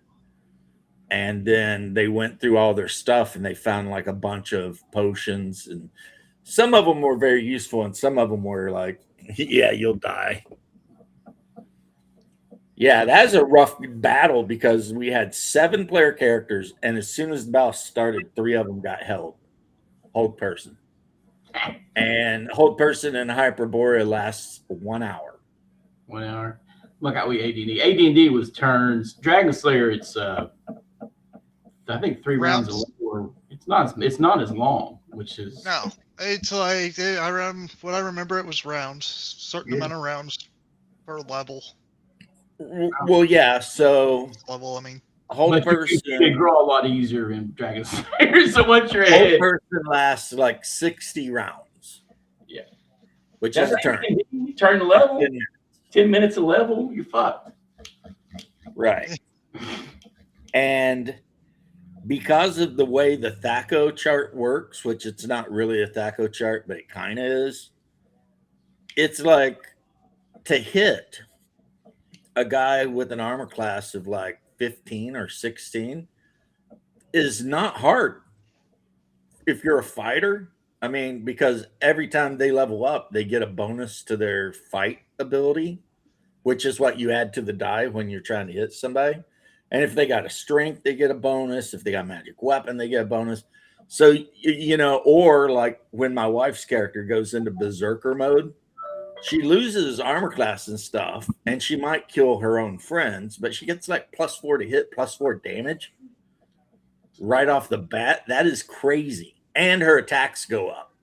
And then they went through all their stuff and they found like a bunch of potions, and some of them were very useful and some of them were like, yeah, you'll die. Yeah, that's a rough battle because we had 7 player characters, and as soon as the battle started, 3 of them got held. Hold person. And hold person in Hyperborea lasts 1 hour. 1 hour. Look how we AD&D. AD&D was turns. Dragon Slayer, it's I think 3 rounds. It's not as long, which is No, it's like what I remember. It was rounds, certain amount of rounds per level. Well, yeah. So Level, I mean, hold person. They grow a lot easier in Dragon Slayer. So once you're Hold ahead, person lasts like 60 rounds. Yeah, which is a turn. You turn the level. 10 minutes a level, you're fucked. Right. And because of the way the THACO chart works, which it's not really a THACO chart, but it kind of is, it's like to hit a guy with an armor class of like 15 or 16 is not hard if you're a fighter. I mean, because every time they level up, they get a bonus to their fight ability, which is what you add to the die when you're trying to hit somebody. And if they got a strength, they get a bonus. If they got a magic weapon, they get a bonus. So, or like when my wife's character goes into berserker mode, she loses armor class and stuff, and she might kill her own friends, but she gets like +4 to hit, +4 damage right off the bat. That is crazy. And her attacks go up.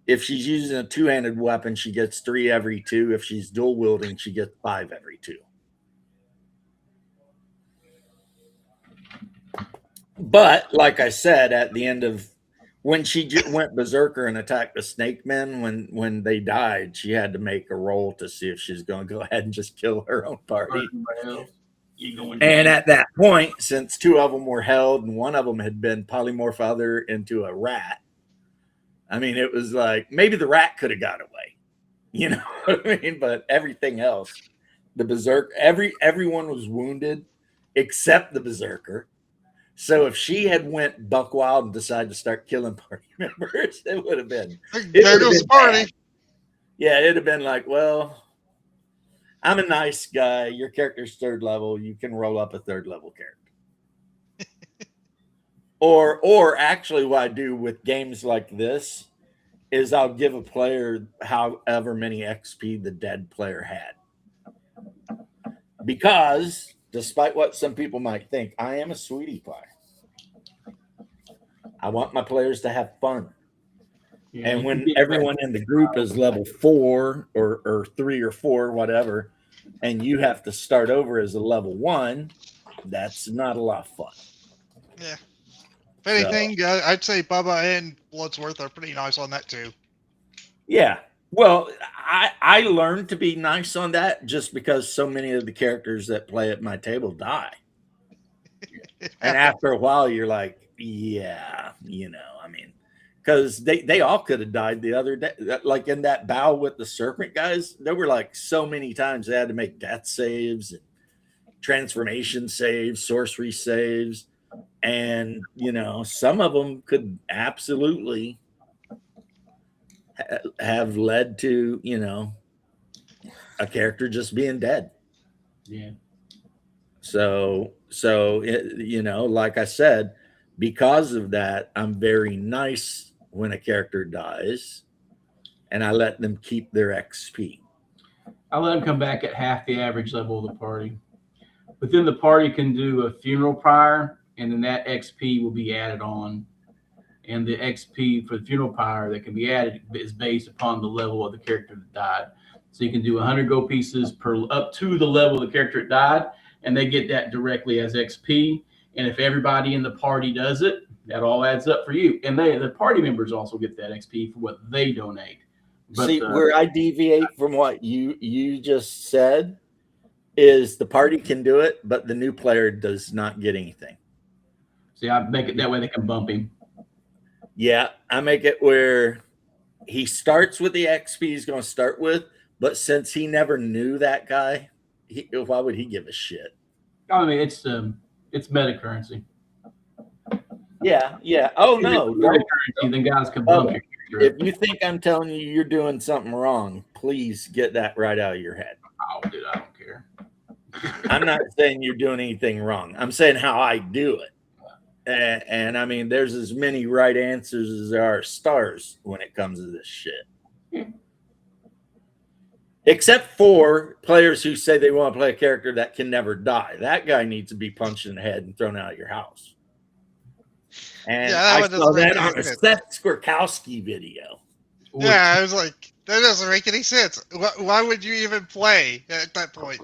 If she's using a 2-handed weapon, she gets 3 every 2. If she's dual wielding, she gets 5 every 2. But like I said, at the end of when she went berserker and attacked the snake men, when they died, she had to make a roll to see if she's going to go ahead and just kill her own party. You going And at that point, since 2 of them were held and 1 of them had been polymorph other into a rat, I mean, it was like maybe the rat could have got away, you know what I mean? But everything else, the berserk, everyone was wounded except the berserker. So if she had went buck wild and decided to start killing party members, it would have been. There goes the party. Bad. Yeah, it'd have been like, well, I'm a nice guy. Your character's 3rd level. You can roll up a 3rd level character. or actually, what I do with games like this is I'll give a player however many XP the dead player had, because despite what some people might think, I am a sweetie pie. I want my players to have fun. Yeah, and when everyone in the group is level 4 or 3 or 4, whatever, and you have to start over as a level 1, that's not a lot of fun. Yeah. If anything, I'd say Bubba and Bloodsworth are pretty nice on that too. Yeah. Well, I learned to be nice on that just because so many of the characters that play at my table die. And after a while, you're like, yeah, you know, I mean, because they all could have died the other day. Like in that battle with the serpent guys, there were like so many times they had to make death saves and transformation saves, sorcery saves. And, you know, some of them could absolutely have led to, you know, a character just being dead. Yeah. So it, you know, like I said, because of that, I'm very nice when a character dies, and I let them keep their XP. I let them come back at half the average level of the party. Within the party can do a funeral pyre, and then that XP will be added on. And the XP for the funeral pyre that can be added is based upon the level of the character that died. So you can do 100 gold pieces per up to the level of the character that died, and they get that directly as XP. And if everybody in the party does it, that all adds up for you. And the party members also get that XP for what they donate. But, see, where I deviate from what you just said is the party can do it, but the new player does not get anything. See, I make it that way they can bump him. Yeah, I make it where he starts with the XP he's going to start with, but since he never knew that guy, why would he give a shit? I mean, it's meta currency. Yeah. Oh no, meta currency. Then guys can bump your character. If you think I'm telling you you're doing something wrong, please get that right out of your head. Oh, dude, I don't care. I'm not saying you're doing anything wrong. I'm saying how I do it. And I mean, there's as many right answers as there are stars when it comes to this shit. Except for players who say they want to play a character that can never die. That guy needs to be punched in the head and thrown out of your house. And Yeah, I saw that make on any a sense. Seth Skorkowski video. Yeah, I was like, that doesn't make any sense. Why would you even play at that point?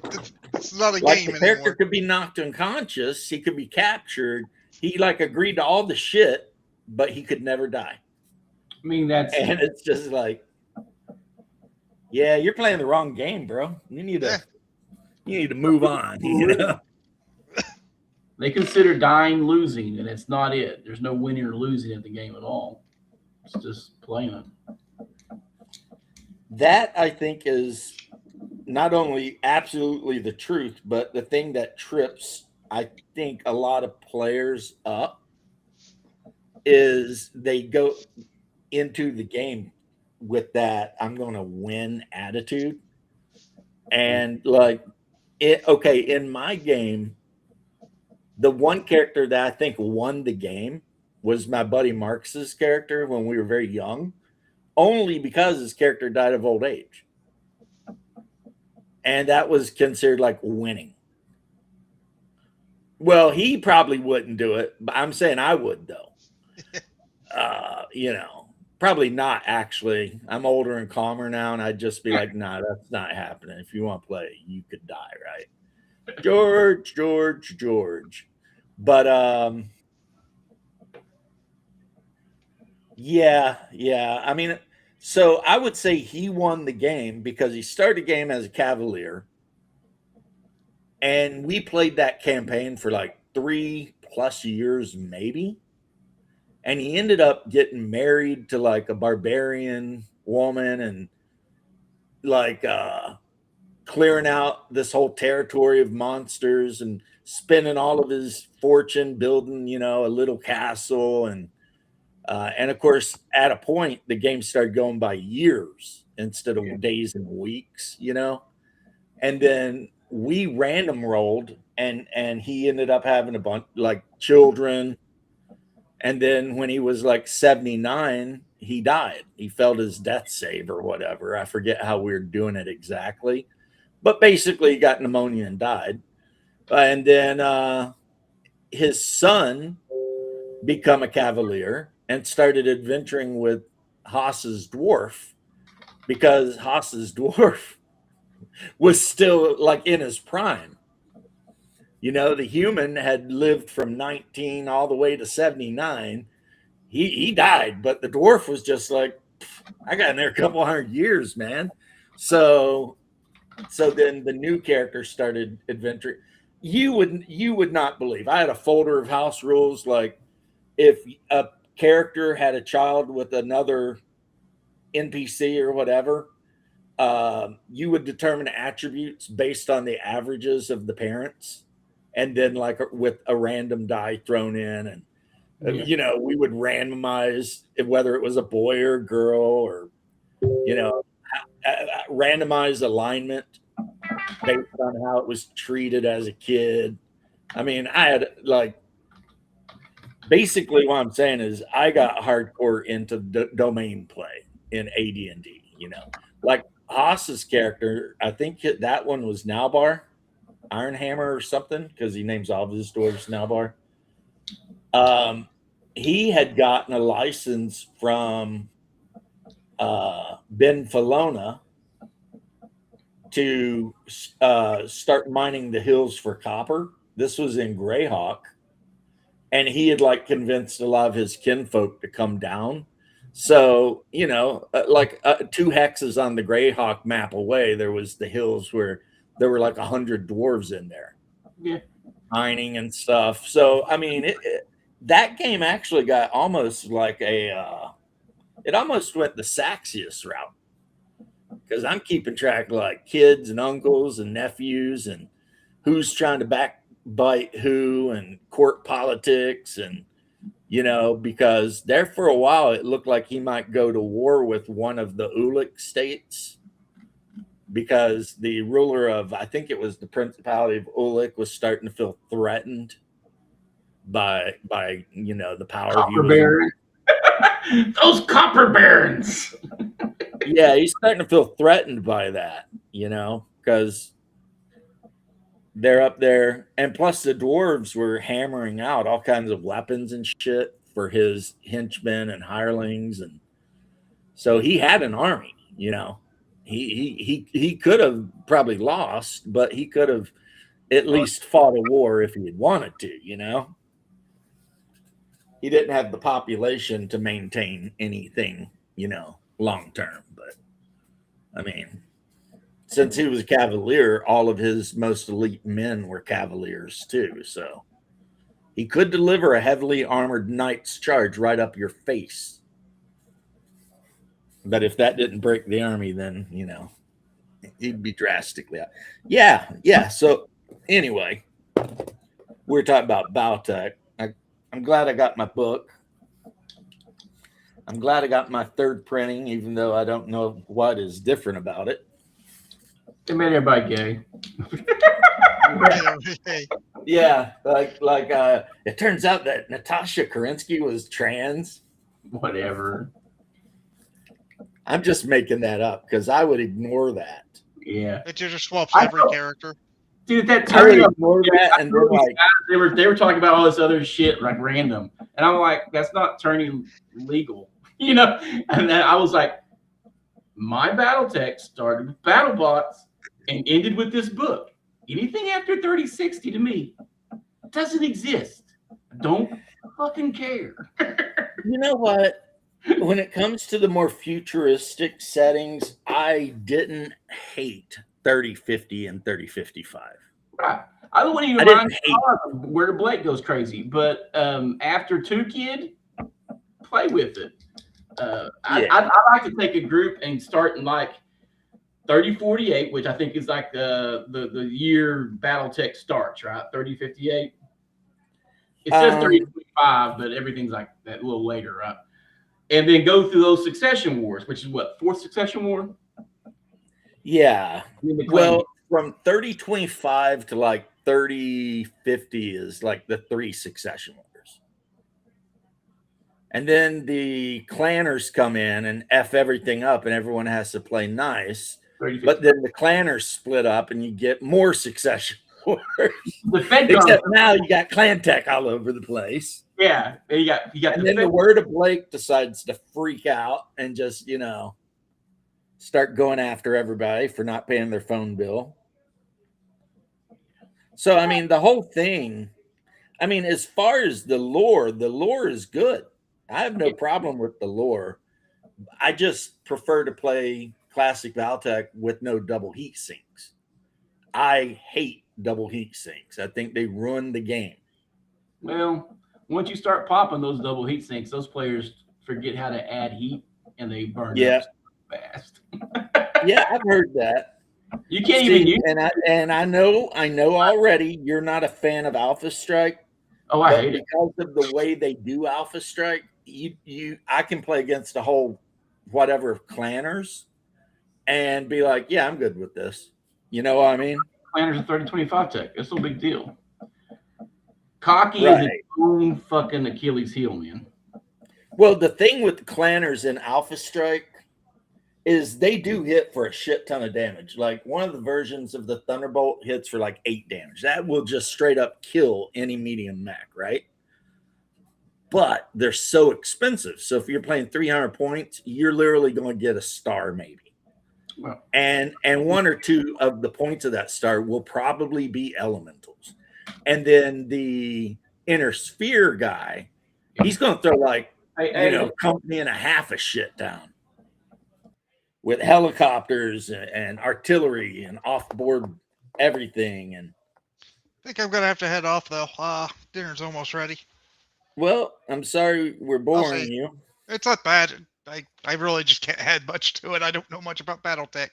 It's not a Like game the character anymore. could be knocked unconscious. He could be captured. He like agreed to all the shit, but he could never die. I mean, that's And it's just like, yeah, you're playing the wrong game, bro. You need to move on. You know? they consider dying losing, and it's not it. There's no winning or losing at the game at all. It's just playing it. That I think is not only absolutely the truth, but the thing that trips, I think, a lot of players up is they go into the game with that I'm going to win attitude. And like okay, in my game, the one character that I think won the game was my buddy Marx's character when we were very young, only because his character died of old age. And that was considered like winning. Well, he probably wouldn't do it, but I'm saying I would though. You know, probably not actually. I'm older and calmer now, and I'd just be like, nah, that's not happening. If you want to play, you could die, right? George. But Yeah. I mean, so I would say he won the game because he started the game as a Cavalier, and we played that campaign for like 3+ years, maybe. And he ended up getting married to like a barbarian woman and like clearing out this whole territory of monsters and spending all of his fortune building, a little castle. And of course, at a point, the game started going by years instead of days and weeks. And then we random rolled, and he ended up having a bunch like children. And then when he was like 79, he died. He felt his death save or whatever. I forget how we were doing it exactly, but basically, he got pneumonia and died. And then his son become a Cavalier and started adventuring with Haas's dwarf because Haas's dwarf was still like in his prime. The human had lived from 19 all the way to 79. He died, but the dwarf was just like, I got in there a couple 100 years, man. So then the new character started adventuring. You would not believe. I had a folder of house rules, like if a character had a child with another NPC or whatever, you would determine attributes based on the averages of the parents, and then like with a random die thrown in, and we would randomize whether it was a boy or a girl, or randomize alignment based on how it was treated as a kid. I mean, I had like basically what I'm saying is I got hardcore into domain play in AD&D. Like Haas's character, I think that one was Nalbar, Ironhammer or something, because he names all of his dwarves Nalbar. He had gotten a license from Ben Falona to start mining the hills for copper. This was in Greyhawk, and he had like convinced a lot of his kinfolk to come down. So, like 2 hexes on the Greyhawk map away, there was the hills where there were like 100 dwarves in there, mining and stuff. So, I mean, that game actually got almost like it almost went the Saxius route, because I'm keeping track of like kids and uncles and nephews and who's trying to backbite who and court politics, and because there for a while it looked like he might go to war with one of the Ulic states, because the ruler of, I think it was the Principality of Ulic, was starting to feel threatened by the power Copper Baron. Those Copper Barons. Yeah, he's starting to feel threatened by that, because they're up there. And plus the dwarves were hammering out all kinds of weapons and shit for his henchmen and hirelings. And so he had an army, he could have probably lost, but he could have at least fought a war if he had wanted to. He didn't have the population to maintain anything, long term. But I mean, since he was a Cavalier, all of his most elite men were Cavaliers too. So he could deliver a heavily armored knight's charge right up your face. But if that didn't break the army, then, he'd be drastically out. Yeah. So anyway, we're talking about Battletech. I'm glad I got my book. I'm glad I got my 3rd printing, even though I don't know what is different about it. They made everybody gay. Yeah, like it turns out that Natasha Kerensky was trans. Whatever. I'm just making that up because I would ignore that. Yeah. It just swaps every character. Dude, that I would turning ignore that, and then like they were talking about all this other shit like random, and I'm like, that's not turning legal, And then I was like, my BattleTech started with BattleBots and ended with this book. Anything after 3060 to me doesn't exist. Don't fucking care. You know what? when it comes to the more futuristic settings, I didn't hate 3050 and 3055. Right. I don't want to I remind didn't you where the Blake goes crazy, but after 2 Kid, play with it. I like to take a group and start in like 3048, which I think is like the year BattleTech starts, right? 3058. It says 3025, but everything's like that a little later, right? And then go through those succession wars, which is what, 4th succession war? Yeah. Well, from 3025 to like 3050 is like the 3 succession wars. And then the clanners come in and F everything up and everyone has to play nice. But then the clanners split up and you get more succession wars. Except now you got clan tech all over the place. Yeah. You got and then the word of Blake decides to freak out and just, start going after everybody for not paying their phone bill. So, I mean, the whole thing, as far as the lore is good. I have no problem with the lore. I just prefer to play classic Valtech with no double heat sinks. I hate double heat sinks. I think they ruin the game. Well, once you start popping those double heat sinks, those players forget how to add heat and they burn up fast. Yeah, I've heard that. You can't even use I know already you're not a fan of Alpha Strike. Oh, I hate it. Because of the way they do Alpha Strike, I can play against a whole whatever clanners and be like, yeah, I'm good with this. You know what I mean? Clanners are 3025 tech. It's no big deal. Cocky is its own fucking Achilles heel, man. Well, the thing with the clanners in Alpha Strike is they do hit for a shit ton of damage. Like one of the versions of the Thunderbolt hits for like 8 damage. That will just straight up kill any medium mech, right? But they're so expensive. So if you're playing 300 points, you're literally going to get a star maybe. Wow. And 1 or 2 of the points of that star will probably be elementals. And then the inner sphere guy, he's going to throw like, company and a half of shit down with helicopters and artillery and off-board everything. And I think I'm going to have to head off, though. Dinner's almost ready. Well, I'm sorry we're boring you. It's not bad. I really just can't add much to it. I don't know much about BattleTech.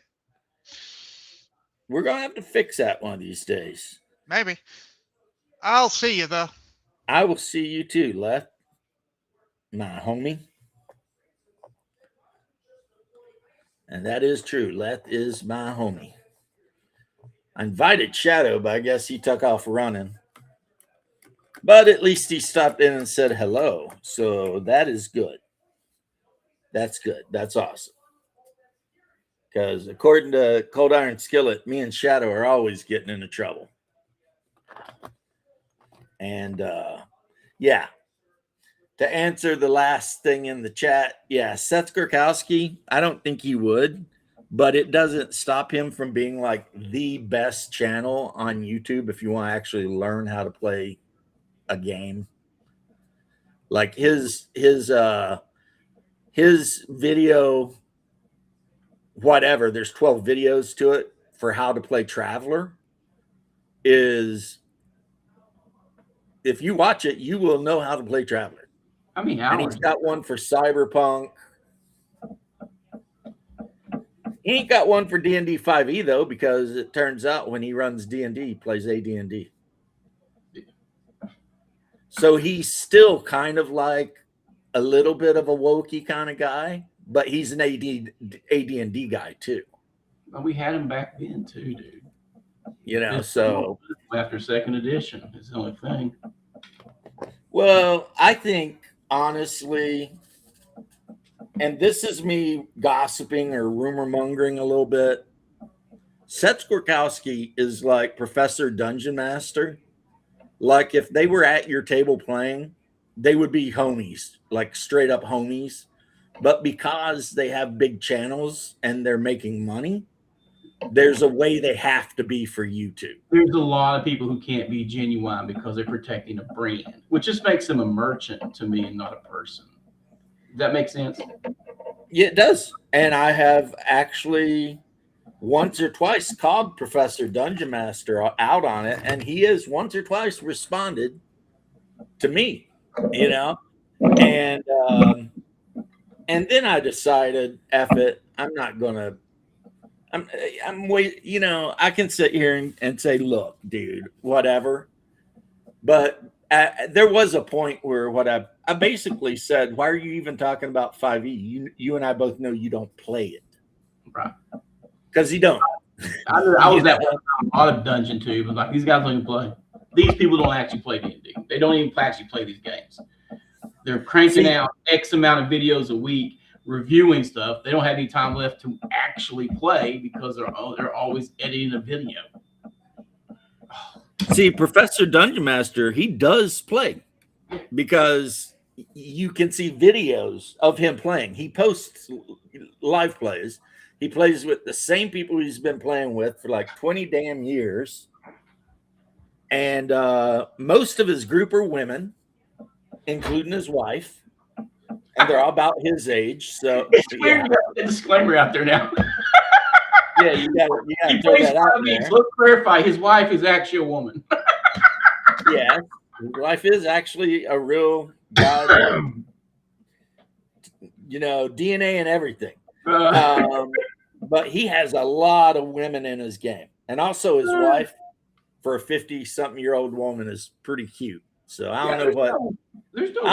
We're going to have to fix that one of these days. Maybe. I'll see you, though. I will see you too, Leth, my homie. And that is true. Leth is my homie. I invited Shadow, but I guess he took off running. But at least he stopped in and said hello. So that is good. That's good. That's awesome. Because according to Cold Iron Skillet, me and Shadow are always getting into trouble. And yeah, to answer the last thing in the chat, yeah, Seth Gurkowski, I don't think he would, but it doesn't stop him from being like the best channel on YouTube if you want to actually learn how to play a game. Like his video, whatever, there's 12 videos to it for how to play Traveler, is if you watch it, you will know how to play Traveler. I mean, and he's got one for Cyberpunk. He ain't got one for D&D 5e though, because it turns out when he runs D&D, he plays AD&D. So he's still kind of like a little bit of a wokey kind of guy, but he's an AD&D guy too. Well, we had him back then too, dude. You know, so after 2nd edition is the only thing. Well, I think honestly, and this is me gossiping or rumor mongering a little bit, Seth Gurkowski is like Professor Dungeon Master. Like if they were at your table playing, they would be homies, like straight up homies. But because they have big channels and they're making money, there's a way they have to be for YouTube. There's a lot of people who can't be genuine because they're protecting a brand, which just makes them a merchant to me and not a person. Does that make sense? Yeah, it does. And I have actually once or twice called Professor Dungeon Master out on it, and he has once or twice responded to me, you know, and then I decided, F it, I'm not gonna. I'm wait. You know, I can sit here and say, look, dude, whatever. But there was a point where what I basically said, why are you even talking about 5e? You and I both know you don't play it, Right. because you don't. I was that one time, a lot of Dungeon too, but like these guys don't even play. These people don't actually play D&D. They don't even actually play these games. They're cranking out X amount of videos a week, reviewing stuff. They don't have any time left to actually play because they're always editing a video. See, Professor Dungeon Master, he does play because you can see videos of him playing. He posts live plays. He plays with the same people he's been playing with for like 20 damn years. And most of his group are women, including his wife. And they're all about his age. So, yeah. Disclaimer out there now. Yeah, you got He to throw plays that out there. Let's clarify. His wife is actually a woman. Yeah, his wife is actually a real guy, you know, DNA and everything. But he has a lot of women in his game. And also his wife, for a 50-something-year-old woman, is pretty cute. So I don't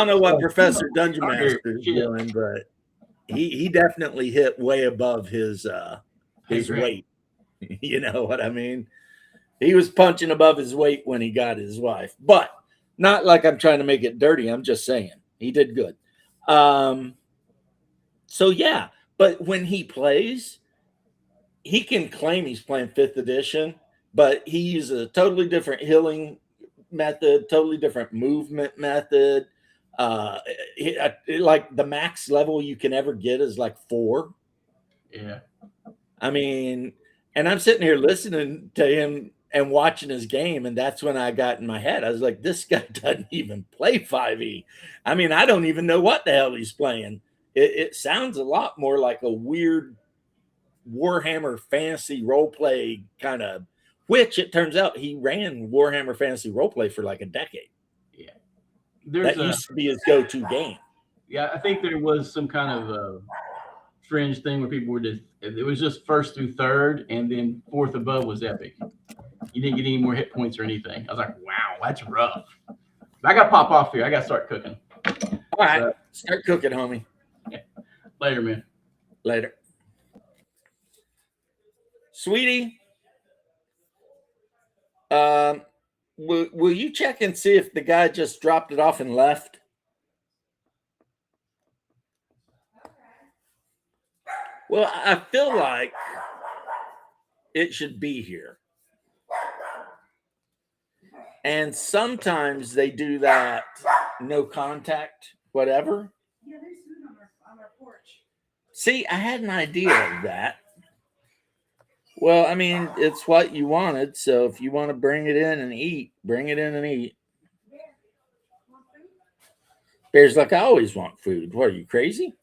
know what Professor Dungeon Master is doing, but he definitely hit way above his weight. You know what I mean? He was punching above his weight when he got his wife, but not like I'm trying to make it dirty. I'm just saying he did good. So yeah, but when he plays, he can claim he's playing 5th edition, but he uses a totally different healing method, totally different movement method. Like the max level you can ever get is like 4. Yeah. I mean, and I'm sitting here listening to him and watching his game, and that's when I got in my head. I was like, this guy doesn't even play 5e. I mean, I don't even know what the hell he's playing. It sounds a lot more like a weird Warhammer fantasy roleplay kind of, which it turns out he ran Warhammer fantasy roleplay for like a decade. Yeah. That used to be his go-to game. Yeah, I think there was some kind of fringe thing where people were it was just 1st through 3rd, and then 4th above was epic. You didn't get any more hit points or anything. I was like, wow, that's rough. I got to pop off here. I got to start cooking. All right. Start cooking, homie. Yeah. Later, man. Later. Sweetie, will you check and see if the guy just dropped it off and left? Well, I feel like it should be here. And sometimes they do that no contact, whatever. Yeah, there's food on our porch. See, I had an idea of that. Well, I mean, it's what you wanted. So if you want to bring it in and eat, bring it in and eat. Yeah. Want food? Bear's like, I always want food. What, are you crazy?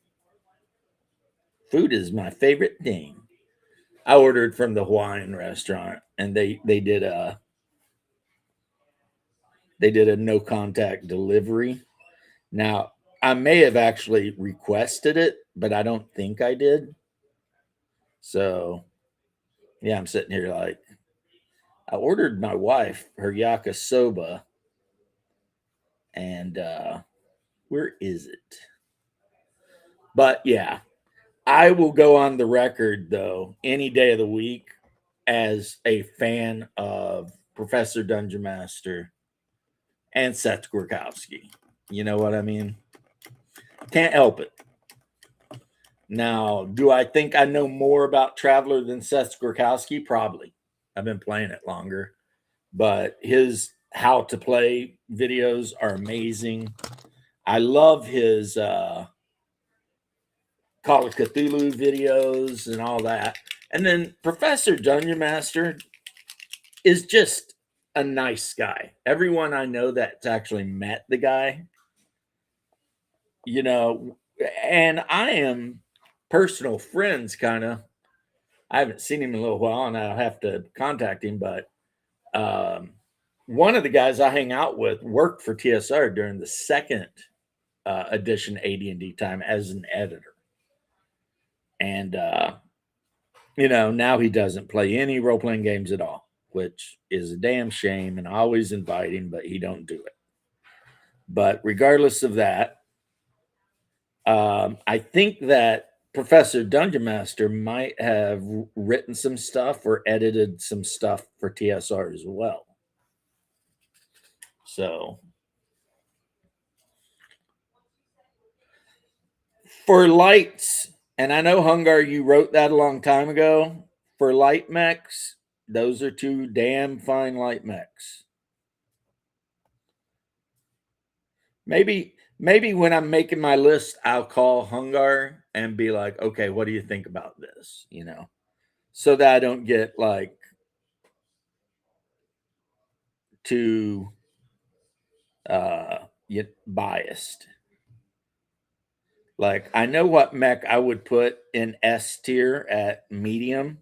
Food is my favorite thing. I ordered from the Hawaiian restaurant, and they did a no contact delivery. Now, I may have actually requested it, but I don't think I did. So, yeah, I'm sitting here like, I ordered my wife her yakisoba, and where is it? But yeah, I will go on the record, though, any day of the week as a fan of Professor Dungeon Master and Seth Gorkowski. You know what I mean? Can't help it. Now, do I think I know more about Traveler than Seth Gorkowski? Probably. I've been playing it longer. But his how to play videos are amazing. I love his Call of Cthulhu videos and all that. And then Professor Dungeon Master is just a nice guy. Everyone I know that's actually met the guy, you know, and I am personal friends, kind of. I haven't seen him in a little while, and I'll have to contact him. But one of the guys I hang out with worked for TSR during the second edition AD&D time as an editor, and now he doesn't play any role playing games at all, which is a damn shame. And I always invite him, but he don't do it. But regardless of that, I think that Professor Dungeon Master might have written some stuff or edited some stuff for TSR as well. So for lights, and I know Hungar, you wrote that a long time ago. For light mechs, those are two damn fine light mechs. Maybe when I'm making my list, I'll call Hungar and be like, okay, what do you think about this? So that I don't get like too biased. Like, I know what mech I would put in S tier at medium,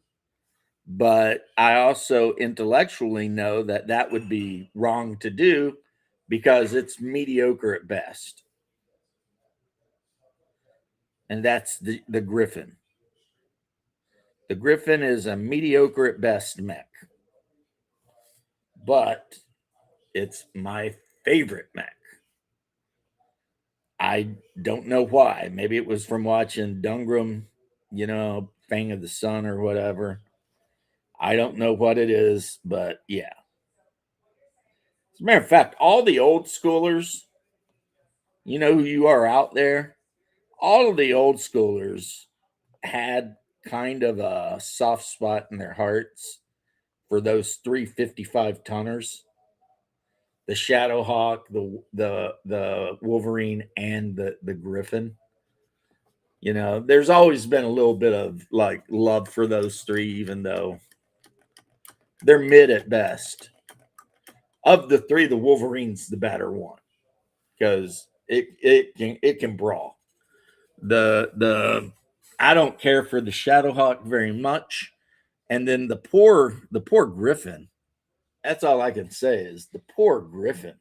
but I also intellectually know that would be wrong to do because it's mediocre at best. And that's the Griffin. The Griffin is a mediocre at best mech, but it's my favorite mech. I don't know why. Maybe it was from watching Dungrum, Fang of the Sun or whatever. I don't know what it is, but yeah. As a matter of fact, all the old schoolers, who you are out there, all of the old schoolers had kind of a soft spot in their hearts for those 355 tonners, the Shadowhawk, the Wolverine, and the Griffin. There's always been a little bit of like love for those three, even though they're mid at best. Of the three, the Wolverine's the better one because it can brawl. The I don't care for the Shadowhawk very much, and then the poor Griffin. That's all I can say is the poor Griffin.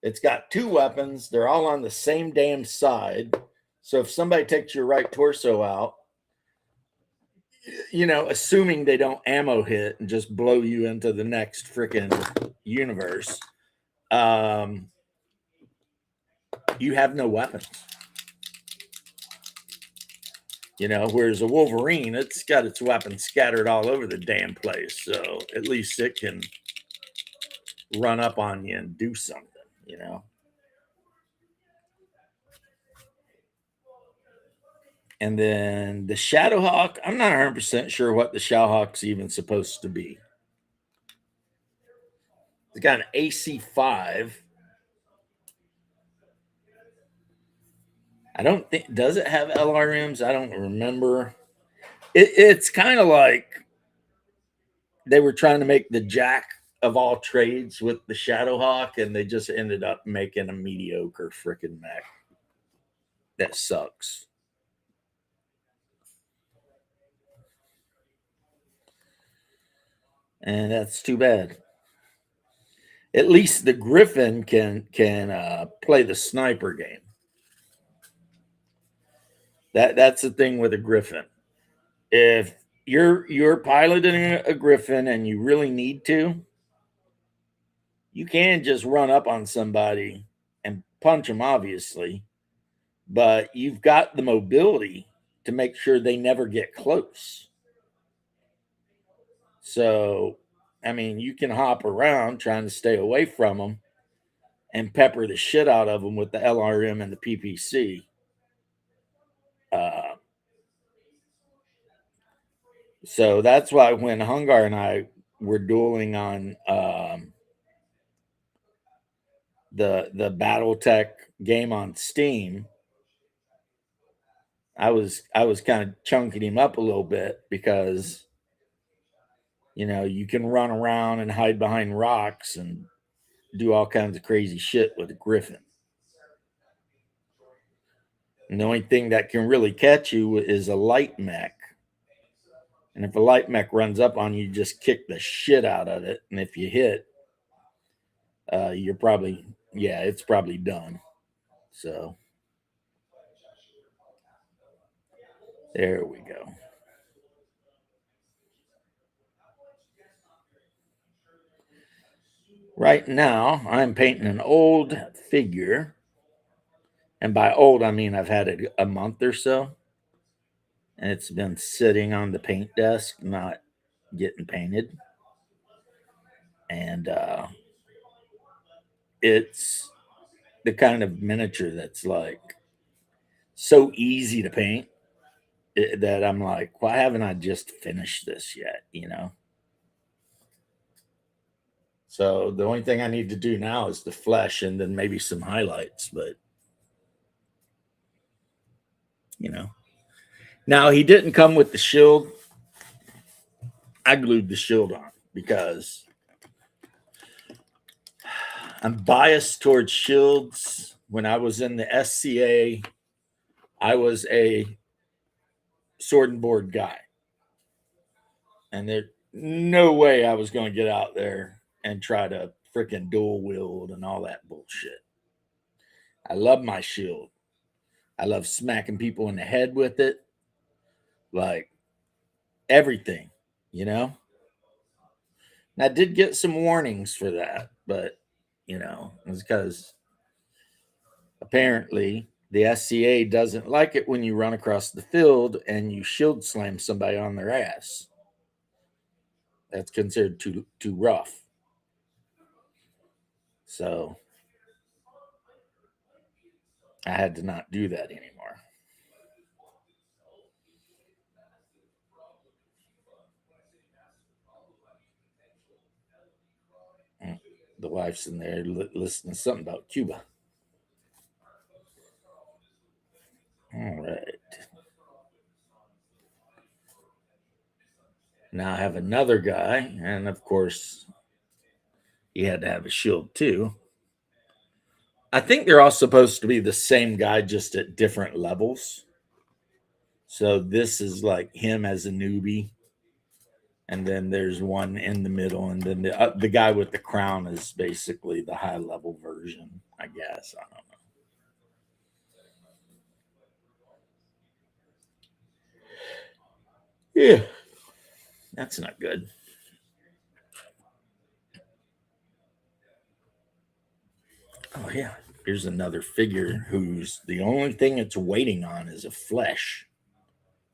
It's got two weapons. They're all on the same damn side. So if somebody takes your right torso out, assuming they don't ammo hit and just blow you into the next freaking universe, you have no weapons. Whereas a Wolverine, it's got its weapons scattered all over the damn place. So at least it can run up on you and do something, And then the Shadowhawk, I'm not 100% sure what the Shadowhawk's even supposed to be. It's got an AC 5. I don't think, does it have LRMs? I don't remember. It's kind of like they were trying to make the jack of all trades with the Shadowhawk, and they just ended up making a mediocre freaking mech that sucks. And that's too bad. At least the Griffin can play the sniper game. That's the thing with a Griffin. If you're piloting a Griffin and you really need to, you can just run up on somebody and punch them, obviously, but you've got the mobility to make sure they never get close. So, I mean, you can hop around trying to stay away from them and pepper the shit out of them with the LRM and the PPC. So that's why when Hungar and I were dueling on the BattleTech game on Steam, I was kind of chunking him up a little bit because you can run around and hide behind rocks and do all kinds of crazy shit with a Griffin. And the only thing that can really catch you is a light mech. And if a light mech runs up on you, just kick the shit out of it. And if you hit, you're probably, yeah, it's probably done. So there we go. Right now, I'm painting an old figure. And by old, I mean I've had it a month or so. And it's been sitting on the paint desk, not getting painted. And it's the kind of miniature that's like so easy to paint that I'm like, why haven't I just finished this yet? You know? So the only thing I need to do now is the flesh and then maybe some highlights. But, you know, now he didn't come with the shield. I glued the shield on because I'm biased towards shields. When I was in the SCA, I was a sword and board guy. And there's no way I was going to get out there and try to freaking dual wield and all that bullshit. I love my shield. I love smacking people in the head with it. Like everything, you know? And I did get some warnings for that, but, you know, it's because apparently the SCA doesn't like it when you run across the field and you shield slam somebody on their ass. That's considered too rough. So I had to not do that anymore. The wife's in there listening to something about Cuba. All right. Now I have another guy, and of course, he had to have a shield too. I think they're all supposed to be the same guy, just at different levels. So this is like him as a newbie, and then there's one in the middle, and then the guy with the crown is basically the high level version, I guess. I don't know. Yeah, that's not good. Oh yeah, here's another figure who's the only thing it's waiting on is a flesh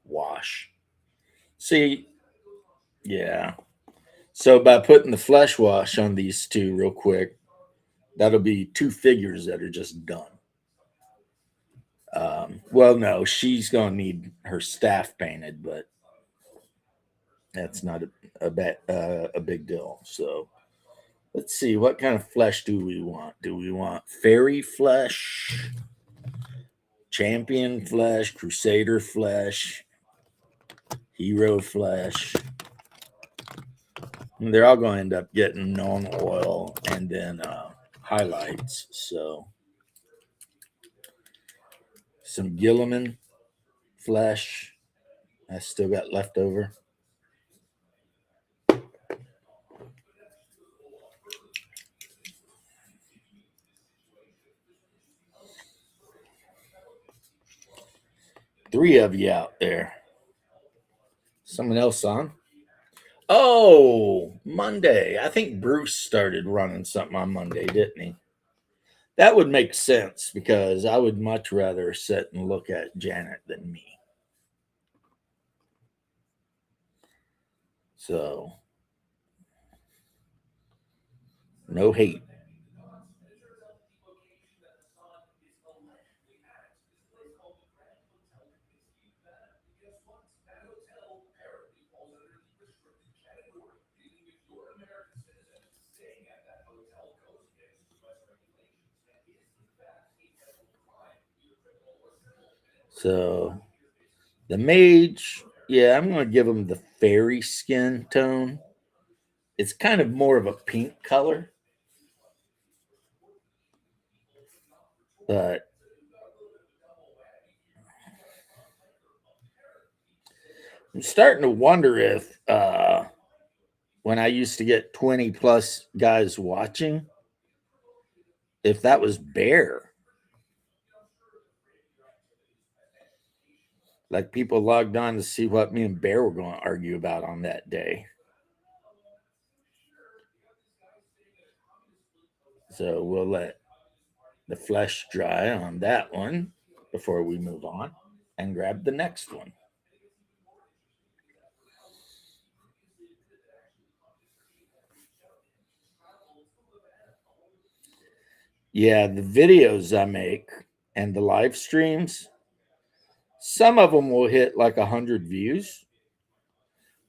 wash. See, yeah. So by putting the flesh wash on these two real quick, that'll be two figures that are just done. Well, no, she's gonna need her staff painted, but that's not a big deal. So let's see, what kind of flesh do we want? Do we want fairy flesh, champion flesh, crusader flesh, hero flesh? And they're all going to end up getting known oil and then highlights. So some Gilliman flesh I still got left over. Three of you out there. Someone else on? Oh, Monday. I think Bruce started running something on Monday, didn't he? That would make sense because I would much rather sit and look at Janet than me. So, no hate. So, the mage, yeah, I'm going to give him the fairy skin tone. It's kind of more of a pink color. But I'm starting to wonder if when I used to get 20 plus guys watching, if that was Bear. Like people logged on to see what me and Bear were going to argue about on that day. So we'll let the flesh dry on that one before we move on and grab the next one. Yeah, the videos I make and the live streams, some of them will hit like 100 views,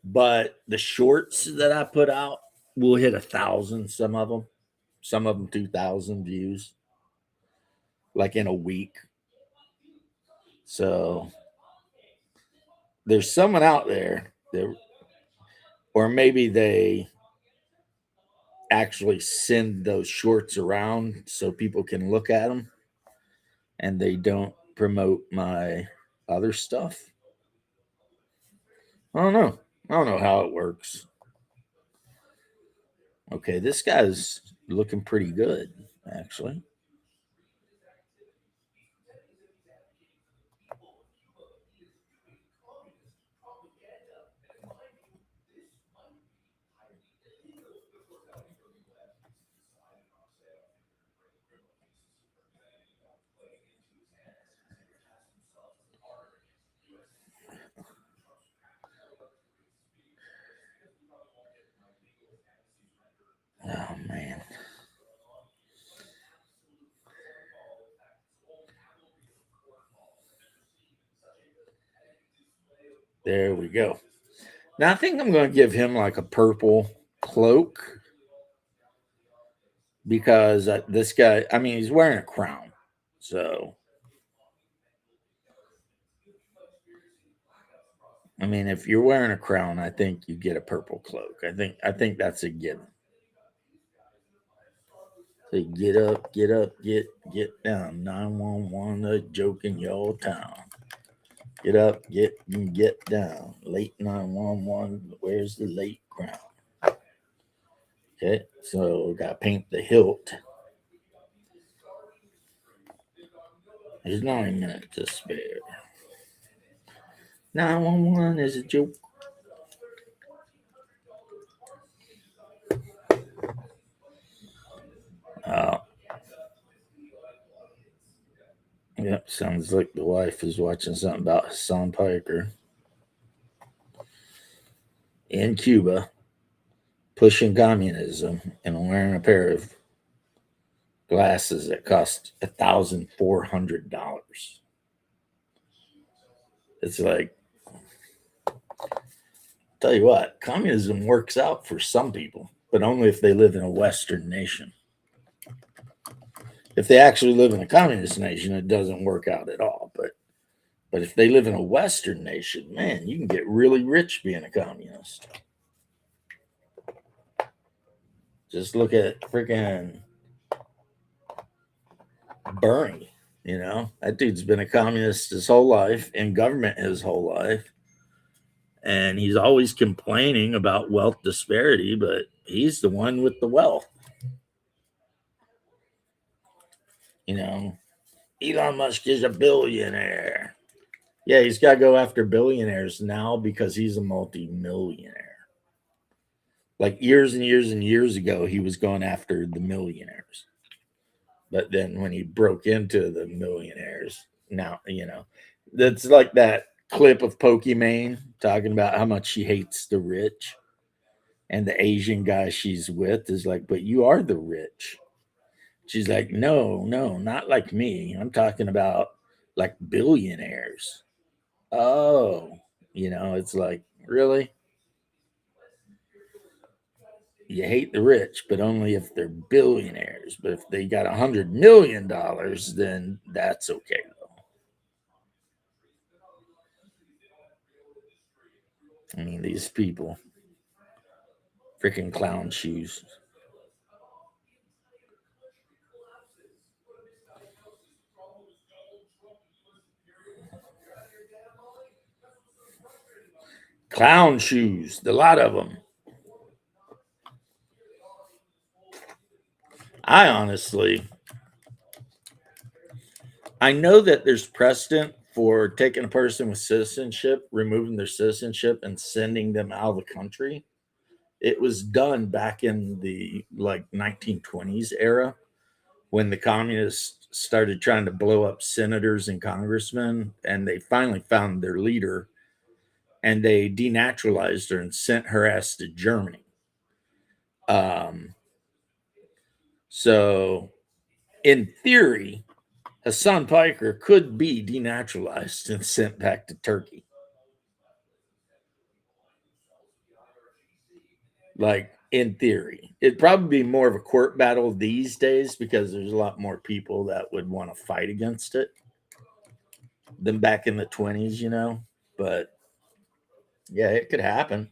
but the shorts that I put out will hit 1,000. Some of them 2,000 views, like in a week. So there's someone out there that, or maybe they actually send those shorts around so people can look at them and they don't promote my other stuff. I don't know how it works. Okay, this guy's looking pretty good, actually. Oh, man. There we go. Now, I think I'm going to give him like a purple cloak because this guy, I mean, he's wearing a crown. So, I mean, if you're wearing a crown, I think you get a purple cloak. I think that's a given. So get up, get down. 911, a joke in your town. Get up, get down. Late 911, where's the late crown? Okay, so got to paint the hilt. There's 9 minutes to spare. 911 is a joke. Yep, sounds like the wife is watching something about Hassan Piker in Cuba, pushing communism and wearing a pair of glasses that cost $1,400. It's like, tell you what, communism works out for some people, but only if they live in a Western nation. If they actually live in a communist nation, it doesn't work out at all. But if they live in a Western nation, man, you can get really rich being a communist. Just look at freaking Bernie. You know, that dude's been a communist his whole life, in government his whole life. And he's always complaining about wealth disparity, but he's the one with the wealth. You know, Elon Musk is a billionaire. Yeah, he's got to go after billionaires now because he's a multi-millionaire. Like years and years and years ago, he was going after the millionaires. But then when he broke into the millionaires, now, you know, that's like that clip of Pokimane talking about how much she hates the rich. And the Asian guy she's with is like, but you are the rich. She's like, no, not like me. I'm talking about like billionaires. Oh, you know, it's like, really? You hate the rich, but only if they're billionaires. But if they got $100 million, then that's okay, though. I mean, these people, freaking clown shoes. Clown shoes, a lot of them. I know that there's precedent for taking a person with citizenship, removing their citizenship, and sending them out of the country. It was done back in the 1920s era when the communists started trying to blow up senators and congressmen, and they finally found their leader, and they denaturalized her and sent her ass to Germany. So, in theory, Hassan Piker could be denaturalized and sent back to Turkey. In theory, it'd probably be more of a court battle these days because there's a lot more people that would want to fight against it than back in the 20s, But yeah, it could happen.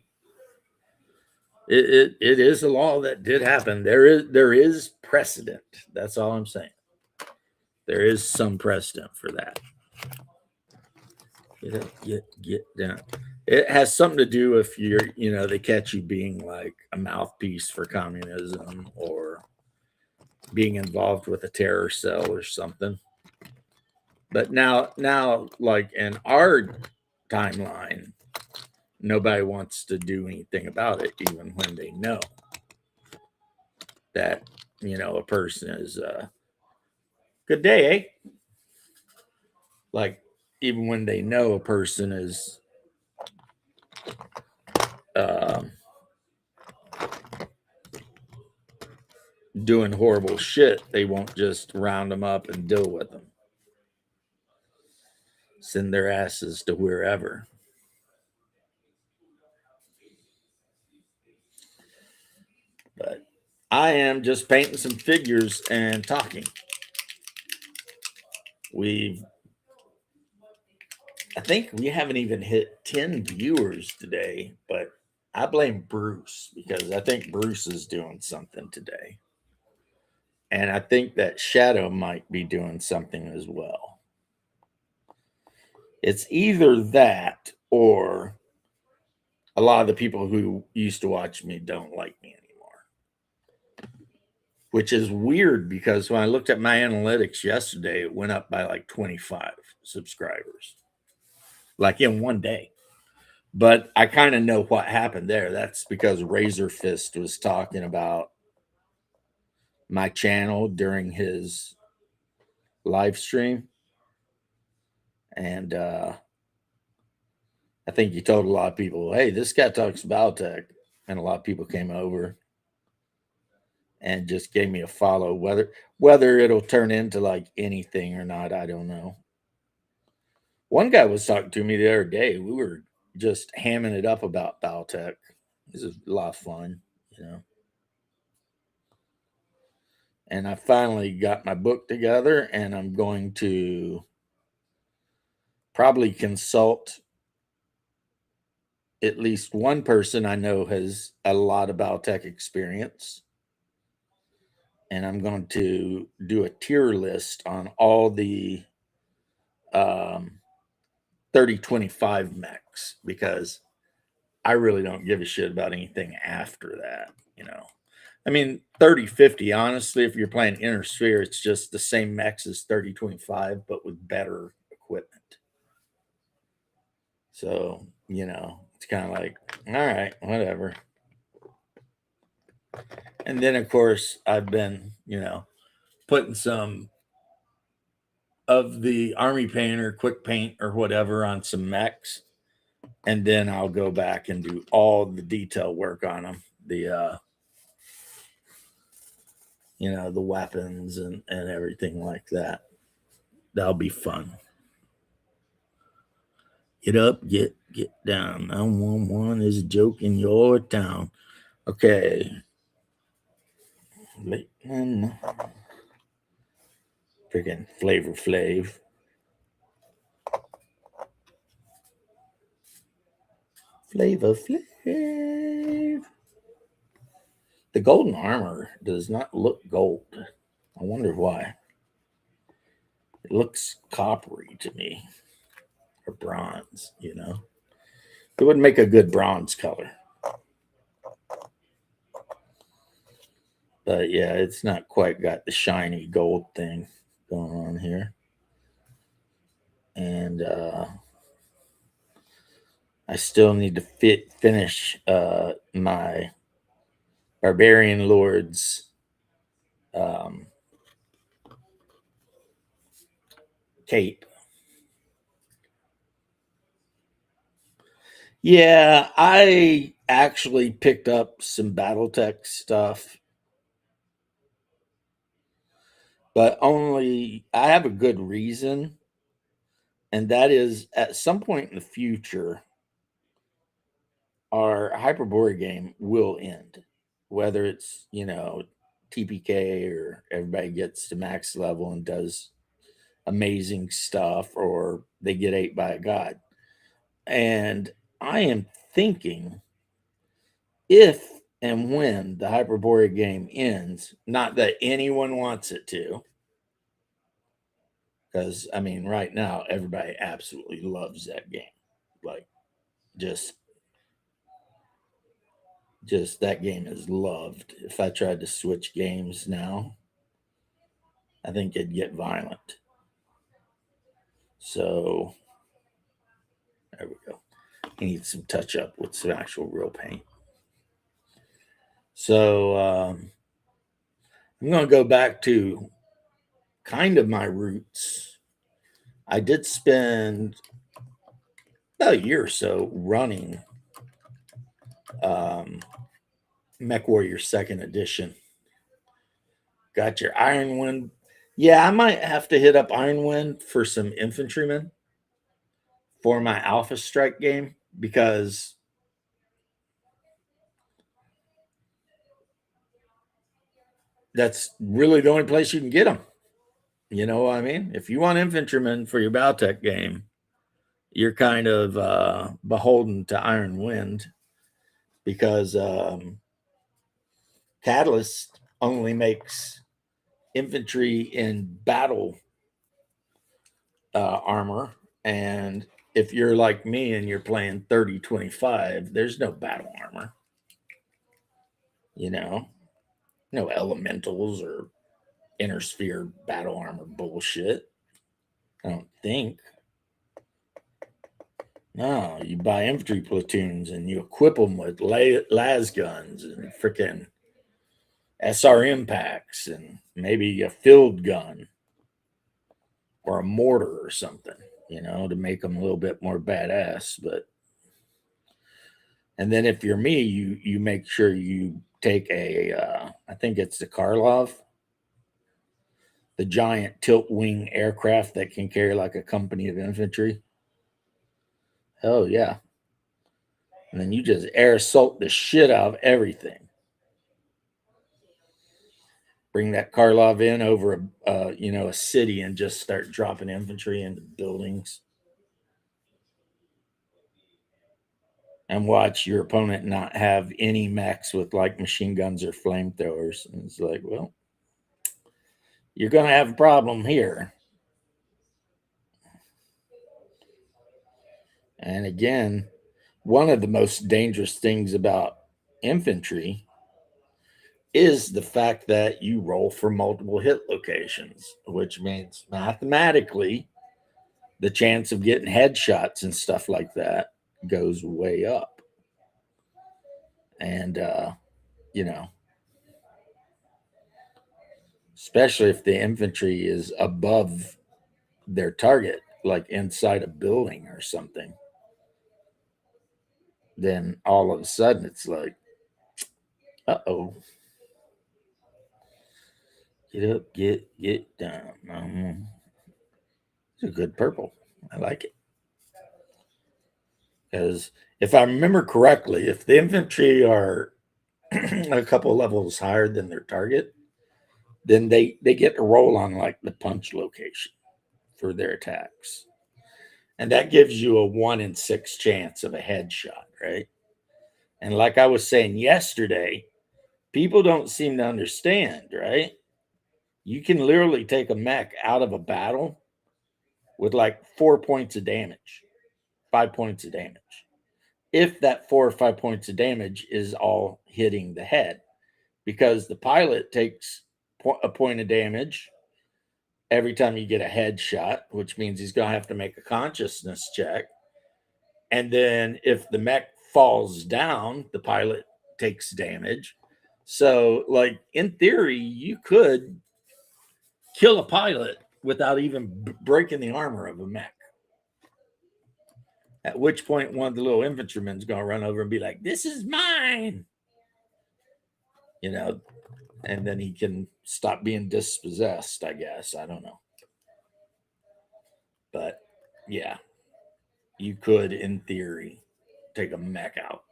It is a law that did happen. There is precedent. That's all I'm saying. There is some precedent for that. Get down. It has something to do if they catch you being like a mouthpiece for communism or being involved with a terror cell or something. But now, like in our timeline, nobody wants to do anything about it, even when they know that, a person is good day, eh? Like, even when they know a person is doing horrible shit, they won't just round them up and deal with them. Send their asses to wherever. But I am just painting some figures and talking. I think we haven't even hit 10 viewers today, but I blame Bruce because I think Bruce is doing something today. And I think that Shadow might be doing something as well. It's either that or a lot of the people who used to watch me don't like me anymore. Which is weird because when I looked at my analytics yesterday, it went up by like 25 subscribers. Like in one day. But I kind of know what happened there. That's because Razor Fist was talking about my channel during his live stream. And I think he told a lot of people, hey, this guy talks Battletech. And a lot of people came over and just gave me a follow. Whether it'll turn into like anything or not, I don't know. One guy was talking to me the other day. We were just hamming it up about Battletech. This is a lot of fun, And I finally got my book together, and I'm going to probably consult at least one person I know has a lot of Battletech experience. And I'm going to do a tier list on all the 3025 mechs because I really don't give a shit about anything after that, I mean, 3050, honestly, if you're playing Inner Sphere, it's just the same mechs as 3025, but with better equipment. So, it's kind of like, all right, whatever. And then, of course, I've been, putting some of the Army Paint or Quick Paint or whatever on some mechs. And then I'll go back and do all the detail work on them. The weapons and everything like that. That'll be fun. Get up, get down. 911 is a joke in your town. Okay. Freaking Flavor Flav. Flavor Flav. The golden armor does not look gold. I wonder why. It looks coppery to me. Or bronze, It would make a good bronze color. But yeah, it's not quite got the shiny gold thing going on here. And I still need to finish my Barbarian Lords cape. Yeah, I actually picked up some Battletech stuff, but only I have a good reason, and that is at some point in the future, our Hyperborea game will end, whether it's, TPK or everybody gets to max level and does amazing stuff, or they get ate by a god. And I am thinking if and when the Hyperborea game ends, not that anyone wants it to, because I mean, right now, everybody absolutely loves that game. Like, just that game is loved. If I tried to switch games now, I think it'd get violent. So there we go. He needs some touch up with some actual real paint. So I'm going to go back to kind of my roots. I did spend about a year or so running Mech Warrior 2nd Edition. Got your Ironwind. Yeah, I might have to hit up Ironwind for some infantrymen for my Alpha Strike game, because that's really the only place you can get them. You know what I mean? If you want infantrymen for your Battletech game, you're kind of beholden to Ironwind, because Catalyst only makes infantry in battle armor, and if you're like me and you're playing 30-25, there's no battle armor. No elementals or inner sphere battle armor bullshit. I don't think. No, you buy infantry platoons and you equip them with las guns and freaking SRM packs and maybe a field gun or a mortar or something, to make them a little bit more badass. And then if you're me, you make sure you take I think it's the Karlov, the giant tilt wing aircraft that can carry like a company of infantry. Oh yeah. And then you just air assault the shit out of everything. Bring that Karlov in over a city and just start dropping infantry into buildings. And watch your opponent not have any mechs with like machine guns or flamethrowers. And it's like, well, you're going to have a problem here. And again, one of the most dangerous things about infantry is the fact that you roll for multiple hit locations, which means mathematically the chance of getting headshots and stuff like that goes way up. And, especially if the infantry is above their target, like inside a building or something, then all of a sudden it's like, uh-oh. Get up, get down. It's a good purple. I like it. Because if I remember correctly, if the infantry are a couple levels higher than their target, then they get to roll on like the punch location for their attacks. And that gives you a 1 in 6 chance of a headshot, right? And like I was saying yesterday, people don't seem to understand, right? You can literally take a mech out of a battle with like 4 points of damage, 5 points of damage. if that 4 or 5 points of damage is all hitting the head, because the pilot takes a point of damage every time you get a headshot, which means he's going to have to make a consciousness check. And then if the mech falls down, the pilot takes damage. So, like, in theory, you could kill a pilot without even breaking the armor of a mech. At which point, one of the little infantrymen's going to run over and be like, "This is mine." You know, and then he can stop being dispossessed, I guess. I don't know. But, yeah, you could, in theory, take a mech out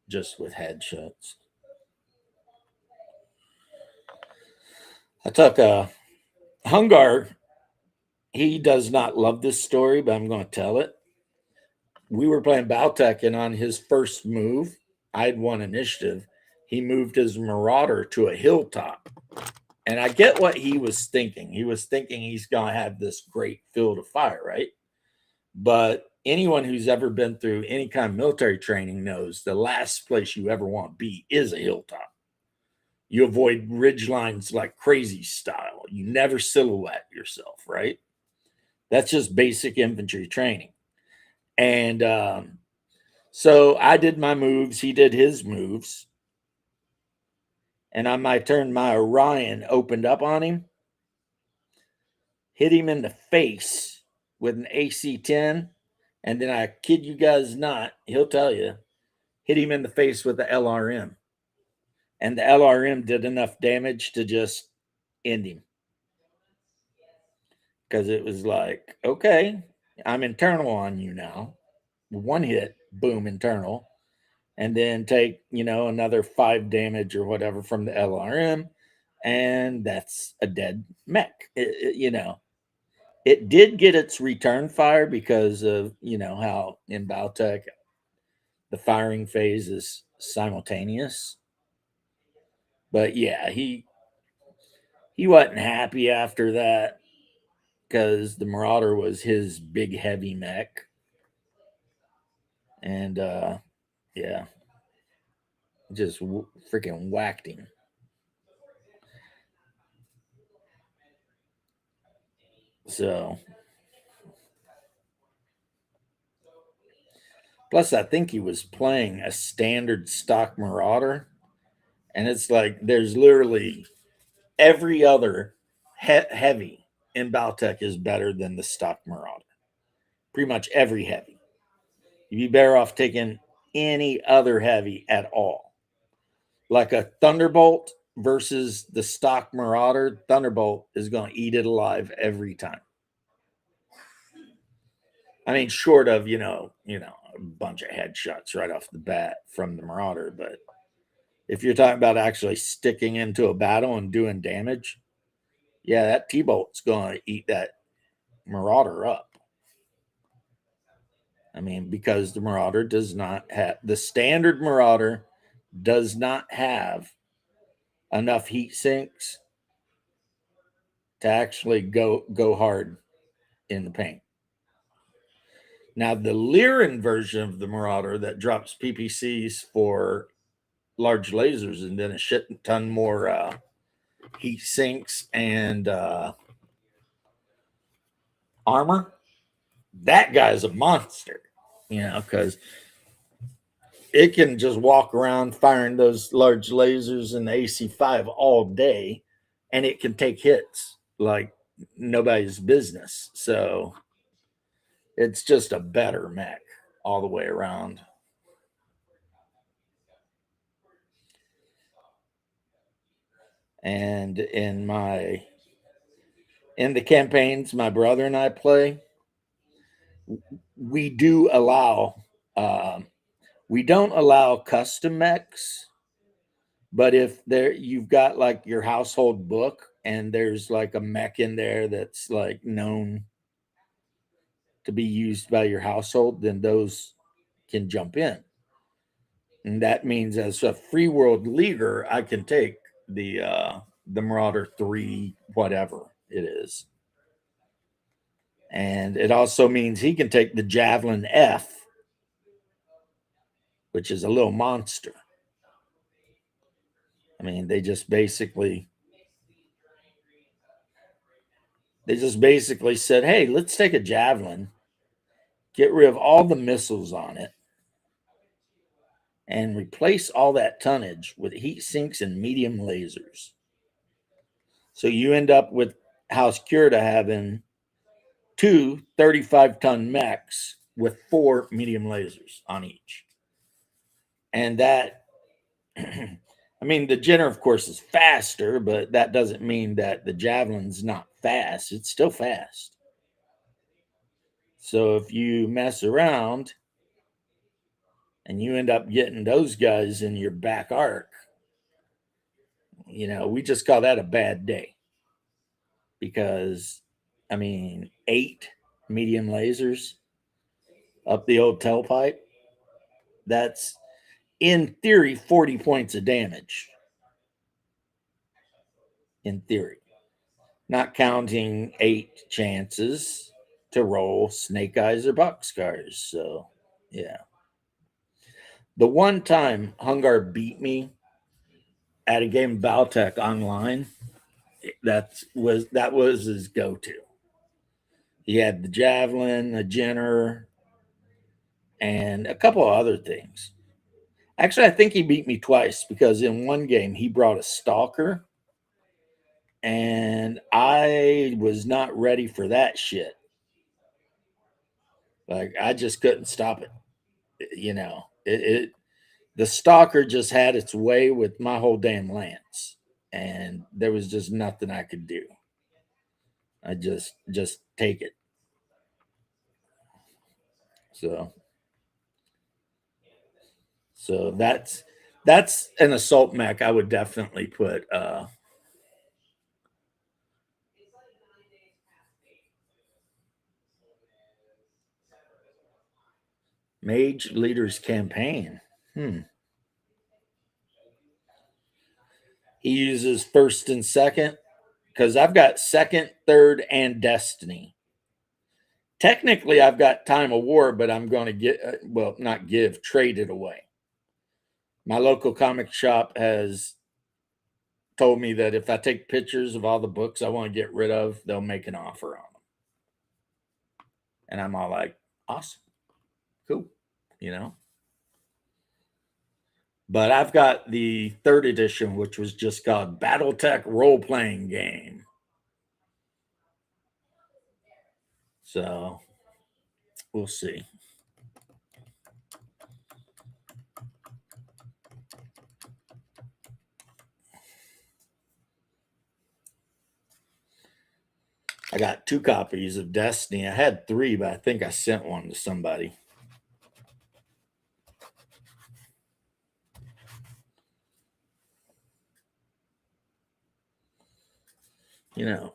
just with headshots. I took Hungar. He does not love this story, but I'm going to tell it. We were playing Baltec, and on his first move, I had won initiative. He moved his Marauder to a hilltop. And I get what he was thinking. He was thinking he's going to have this great field of fire, right? But anyone who's ever been through any kind of military training knows the last place you ever want to be is a hilltop. You avoid ridge lines like crazy style. You never silhouette yourself, right? That's just basic infantry training. And so I did my moves. He did his moves. And on my turn, my Orion opened up on him, hit him in the face with an AC-10. And then I kid you guys not, he'll tell you, hit him in the face with the LRM. And the LRM did enough damage to just end him. Because it was like, okay, I'm internal on you now. One hit, boom, internal. And then take, another 5 damage or whatever from the LRM. And that's a dead mech. It did get its return fire because of, how in Baltec the firing phase is simultaneous. But yeah, he wasn't happy after that because the Marauder was his big heavy mech. And yeah, just freaking whacked him. So, plus I think he was playing a standard stock Marauder. And it's like there's literally every other heavy in Baltec is better than the stock Marauder. Pretty much every heavy. You'd be better off taking any other heavy at all. Like a Thunderbolt versus the stock Marauder, Thunderbolt is going to eat it alive every time. I mean, short of, a bunch of headshots right off the bat from the Marauder. But if you're talking about actually sticking into a battle and doing damage, yeah, that T-Bolt's going to eat that Marauder up. I mean, because the Marauder does not have, the standard Marauder does not have enough heat sinks to actually go hard in the paint. Now, the Lyran version of the Marauder that drops PPCs for large lasers and then a shit ton more heat sinks and armor, that guy's a monster, because it can just walk around firing those large lasers in the AC-5 all day, and it can take hits like nobody's business. So it's just a better mech all the way around. And in the campaigns my brother and I play, we do allow we don't allow custom mechs, but if you've got like your household book and there's like a mech in there that's like known to be used by your household, then those can jump in. And that means as a free world leaguer, I can take the Marauder 3, whatever it is. And it also means he can take the Javelin F which is a little monster. I mean, they just basically said, hey, let's take a Javelin, get rid of all the missiles on it, and replace all that tonnage with heat sinks and medium lasers. So you end up with House Curta having 2 35-ton mechs with 4 medium lasers on each. And that, I mean, the Jenner, of course, is faster, but that doesn't mean that the Javelin's not fast. It's still fast. So if you mess around and you end up getting those guys in your back arc, we just call that a bad day. Because, I mean, 8 medium lasers up the old tailpipe, that's, in theory, 40 points of damage. In theory. Not counting 8 chances to roll snake eyes or boxcars. So, yeah. The one time Hungar beat me at a game of Battletech online, that was his go-to. He had the Javelin, a Jenner, and a couple of other things. Actually, I think he beat me twice because in one game he brought a Stalker, and I was not ready for that shit. Like, I just couldn't stop it. The Stalker just had its way with my whole damn lance, and there was just nothing I could do. I just take it. So that's an assault mech I would definitely put Mage Leader's Campaign. He uses first and second because I've got second, third, and Destiny. Technically, I've got Time of War, but I'm going to trade it away. My local comic shop has told me that if I take pictures of all the books I want to get rid of, they'll make an offer on them. And I'm all like, awesome. Cool. But I've got the 3rd edition, which was just called Battletech Role-Playing Game. So we'll see. I got 2 copies of Destiny. I had 3, but I think I sent one to somebody. It's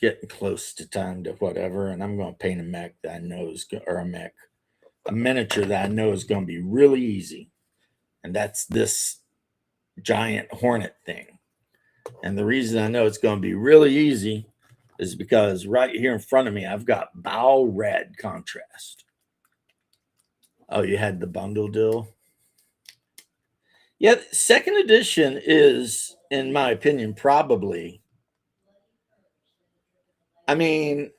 getting close to time to whatever, and I'm going to paint a mech that I know is, a miniature that I know is going to be really easy, and that's this giant Hornet thing. And the reason I know it's going to be really easy is because right here in front of me, I've got Bow Red contrast. Oh, you had the bundle deal? Yeah, 2nd edition is, in my opinion, probably. I mean,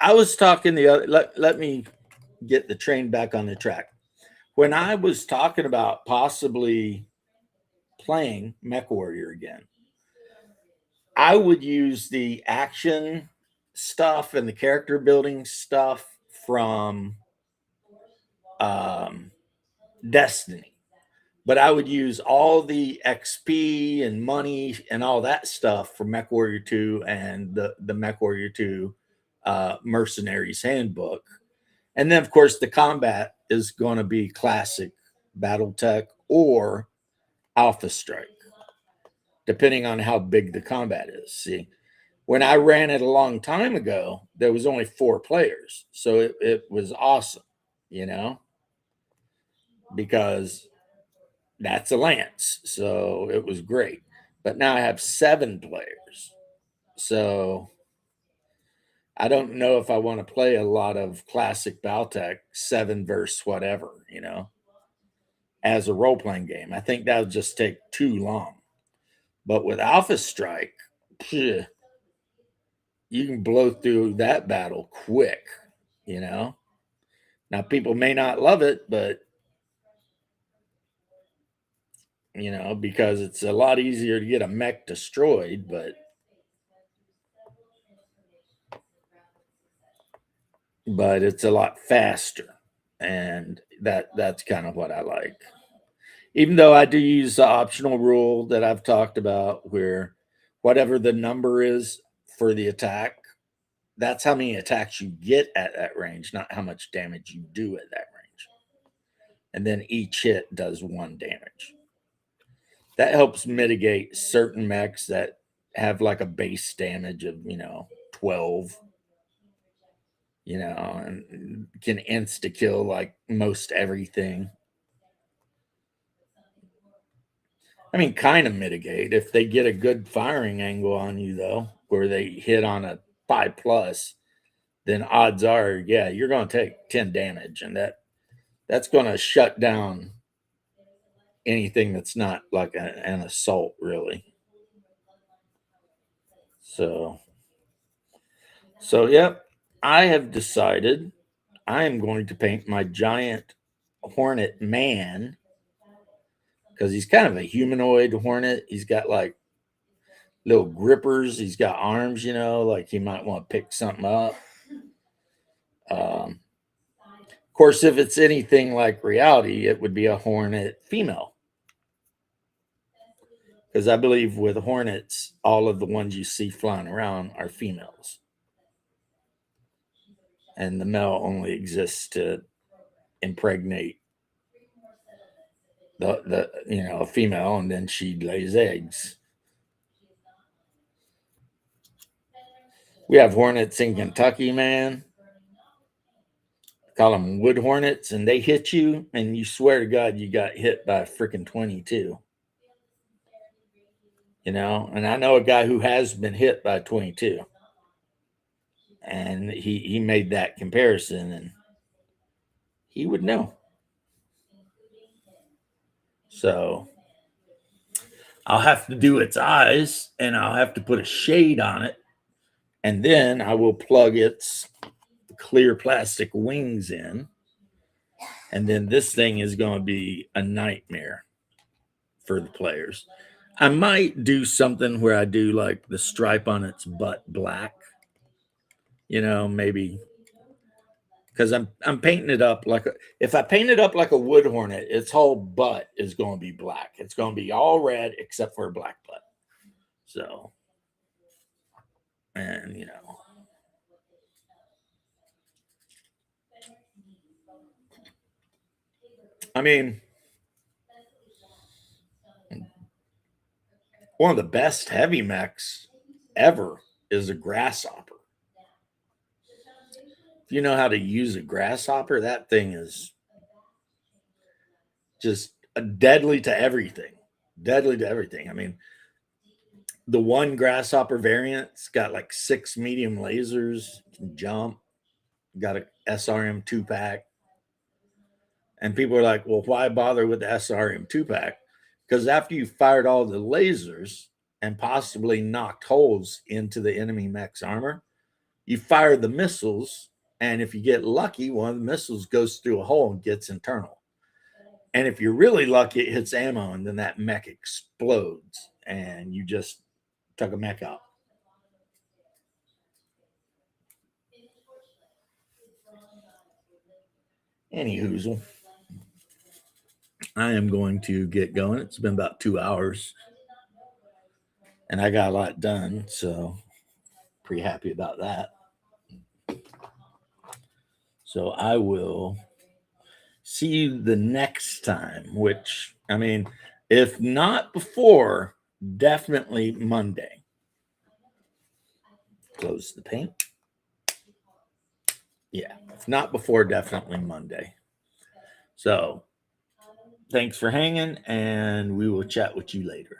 I was talking let me get the train back on the track. When I was talking about possibly playing MechWarrior again, I would use the action stuff and the character building stuff from Destiny. But I would use all the XP and money and all that stuff from MechWarrior 2 and the MechWarrior 2 Mercenaries Handbook. And then, of course, the combat is going to be classic Battletech or Alpha Strike, depending on how big the combat is. See, when I ran it a long time ago, there was only 4 players. So it was awesome, because that's a lance. So it was great. But now I have 7 players. So I don't know if I want to play a lot of classic Battletech 7 versus whatever, as a role-playing game. I think that would just take too long. But with Alpha Strike, you can blow through that battle quick, you know? Now, people may not love it, but, you know, because it's a lot easier to get a mech destroyed, but it's a lot faster. And that's kind of what I like. Even though I do use the optional rule that I've talked about where whatever the number is for the attack, that's how many attacks you get at that range, not how much damage you do at that range. And then each hit does 1 damage. That helps mitigate certain mechs that have like a base damage of, 12, and can insta kill like most everything. I mean, kind of mitigate if they get a good firing angle on you, though, where they hit on a 5+, then odds are, yeah, you're going to take 10 damage, and that's going to shut down anything that's not like an assault, really. So yep, I have decided I am going to paint my giant hornet man because he's kind of a humanoid hornet. He's got like little grippers. He's got arms, like he might want to pick something up. Of course, if it's anything like reality, it would be a hornet female. Because I believe with hornets, all of the ones you see flying around are females. And the male only exists to impregnate a female, and then she lays eggs. We have hornets in Kentucky, man. Call them wood hornets, and they hit you, and you swear to God you got hit by a freaking 22. And I know a guy who has been hit by a 22. And he made that comparison, and he would know. So I'll have to do its eyes, and I'll have to put a shade on it, and then I will plug its clear plastic wings in, and then this thing is going to be a nightmare for the players. I might do something where I do like the stripe on its butt black, maybe because I'm painting it up if I paint it up like a wood hornet, its whole butt is going to be black. It's going to be all red except for a black butt. So, and I mean, one of the best heavy mechs ever is a grasshopper. If you know how to use a grasshopper, that thing is just deadly to everything. Deadly to everything. I mean, the one grasshopper variant's got like 6 medium lasers, can jump, got a SRM 2-pack. And people are like, well, why bother with the SRM 2-pack? Because after you fired all the lasers and possibly knocked holes into the enemy mech's armor, you fire the missiles, and if you get lucky, one of the missiles goes through a hole and gets internal. And if you're really lucky, it hits ammo, and then that mech explodes, and you just took a mech out. Any hoozle. I am going to get going. It's been about 2 hours, and I got a lot done, so pretty happy about that. So I will see you the next time, which, I mean, if not before, definitely Monday. Close the paint. Yeah, if not before, definitely Monday. So thanks for hanging, and we will chat with you later.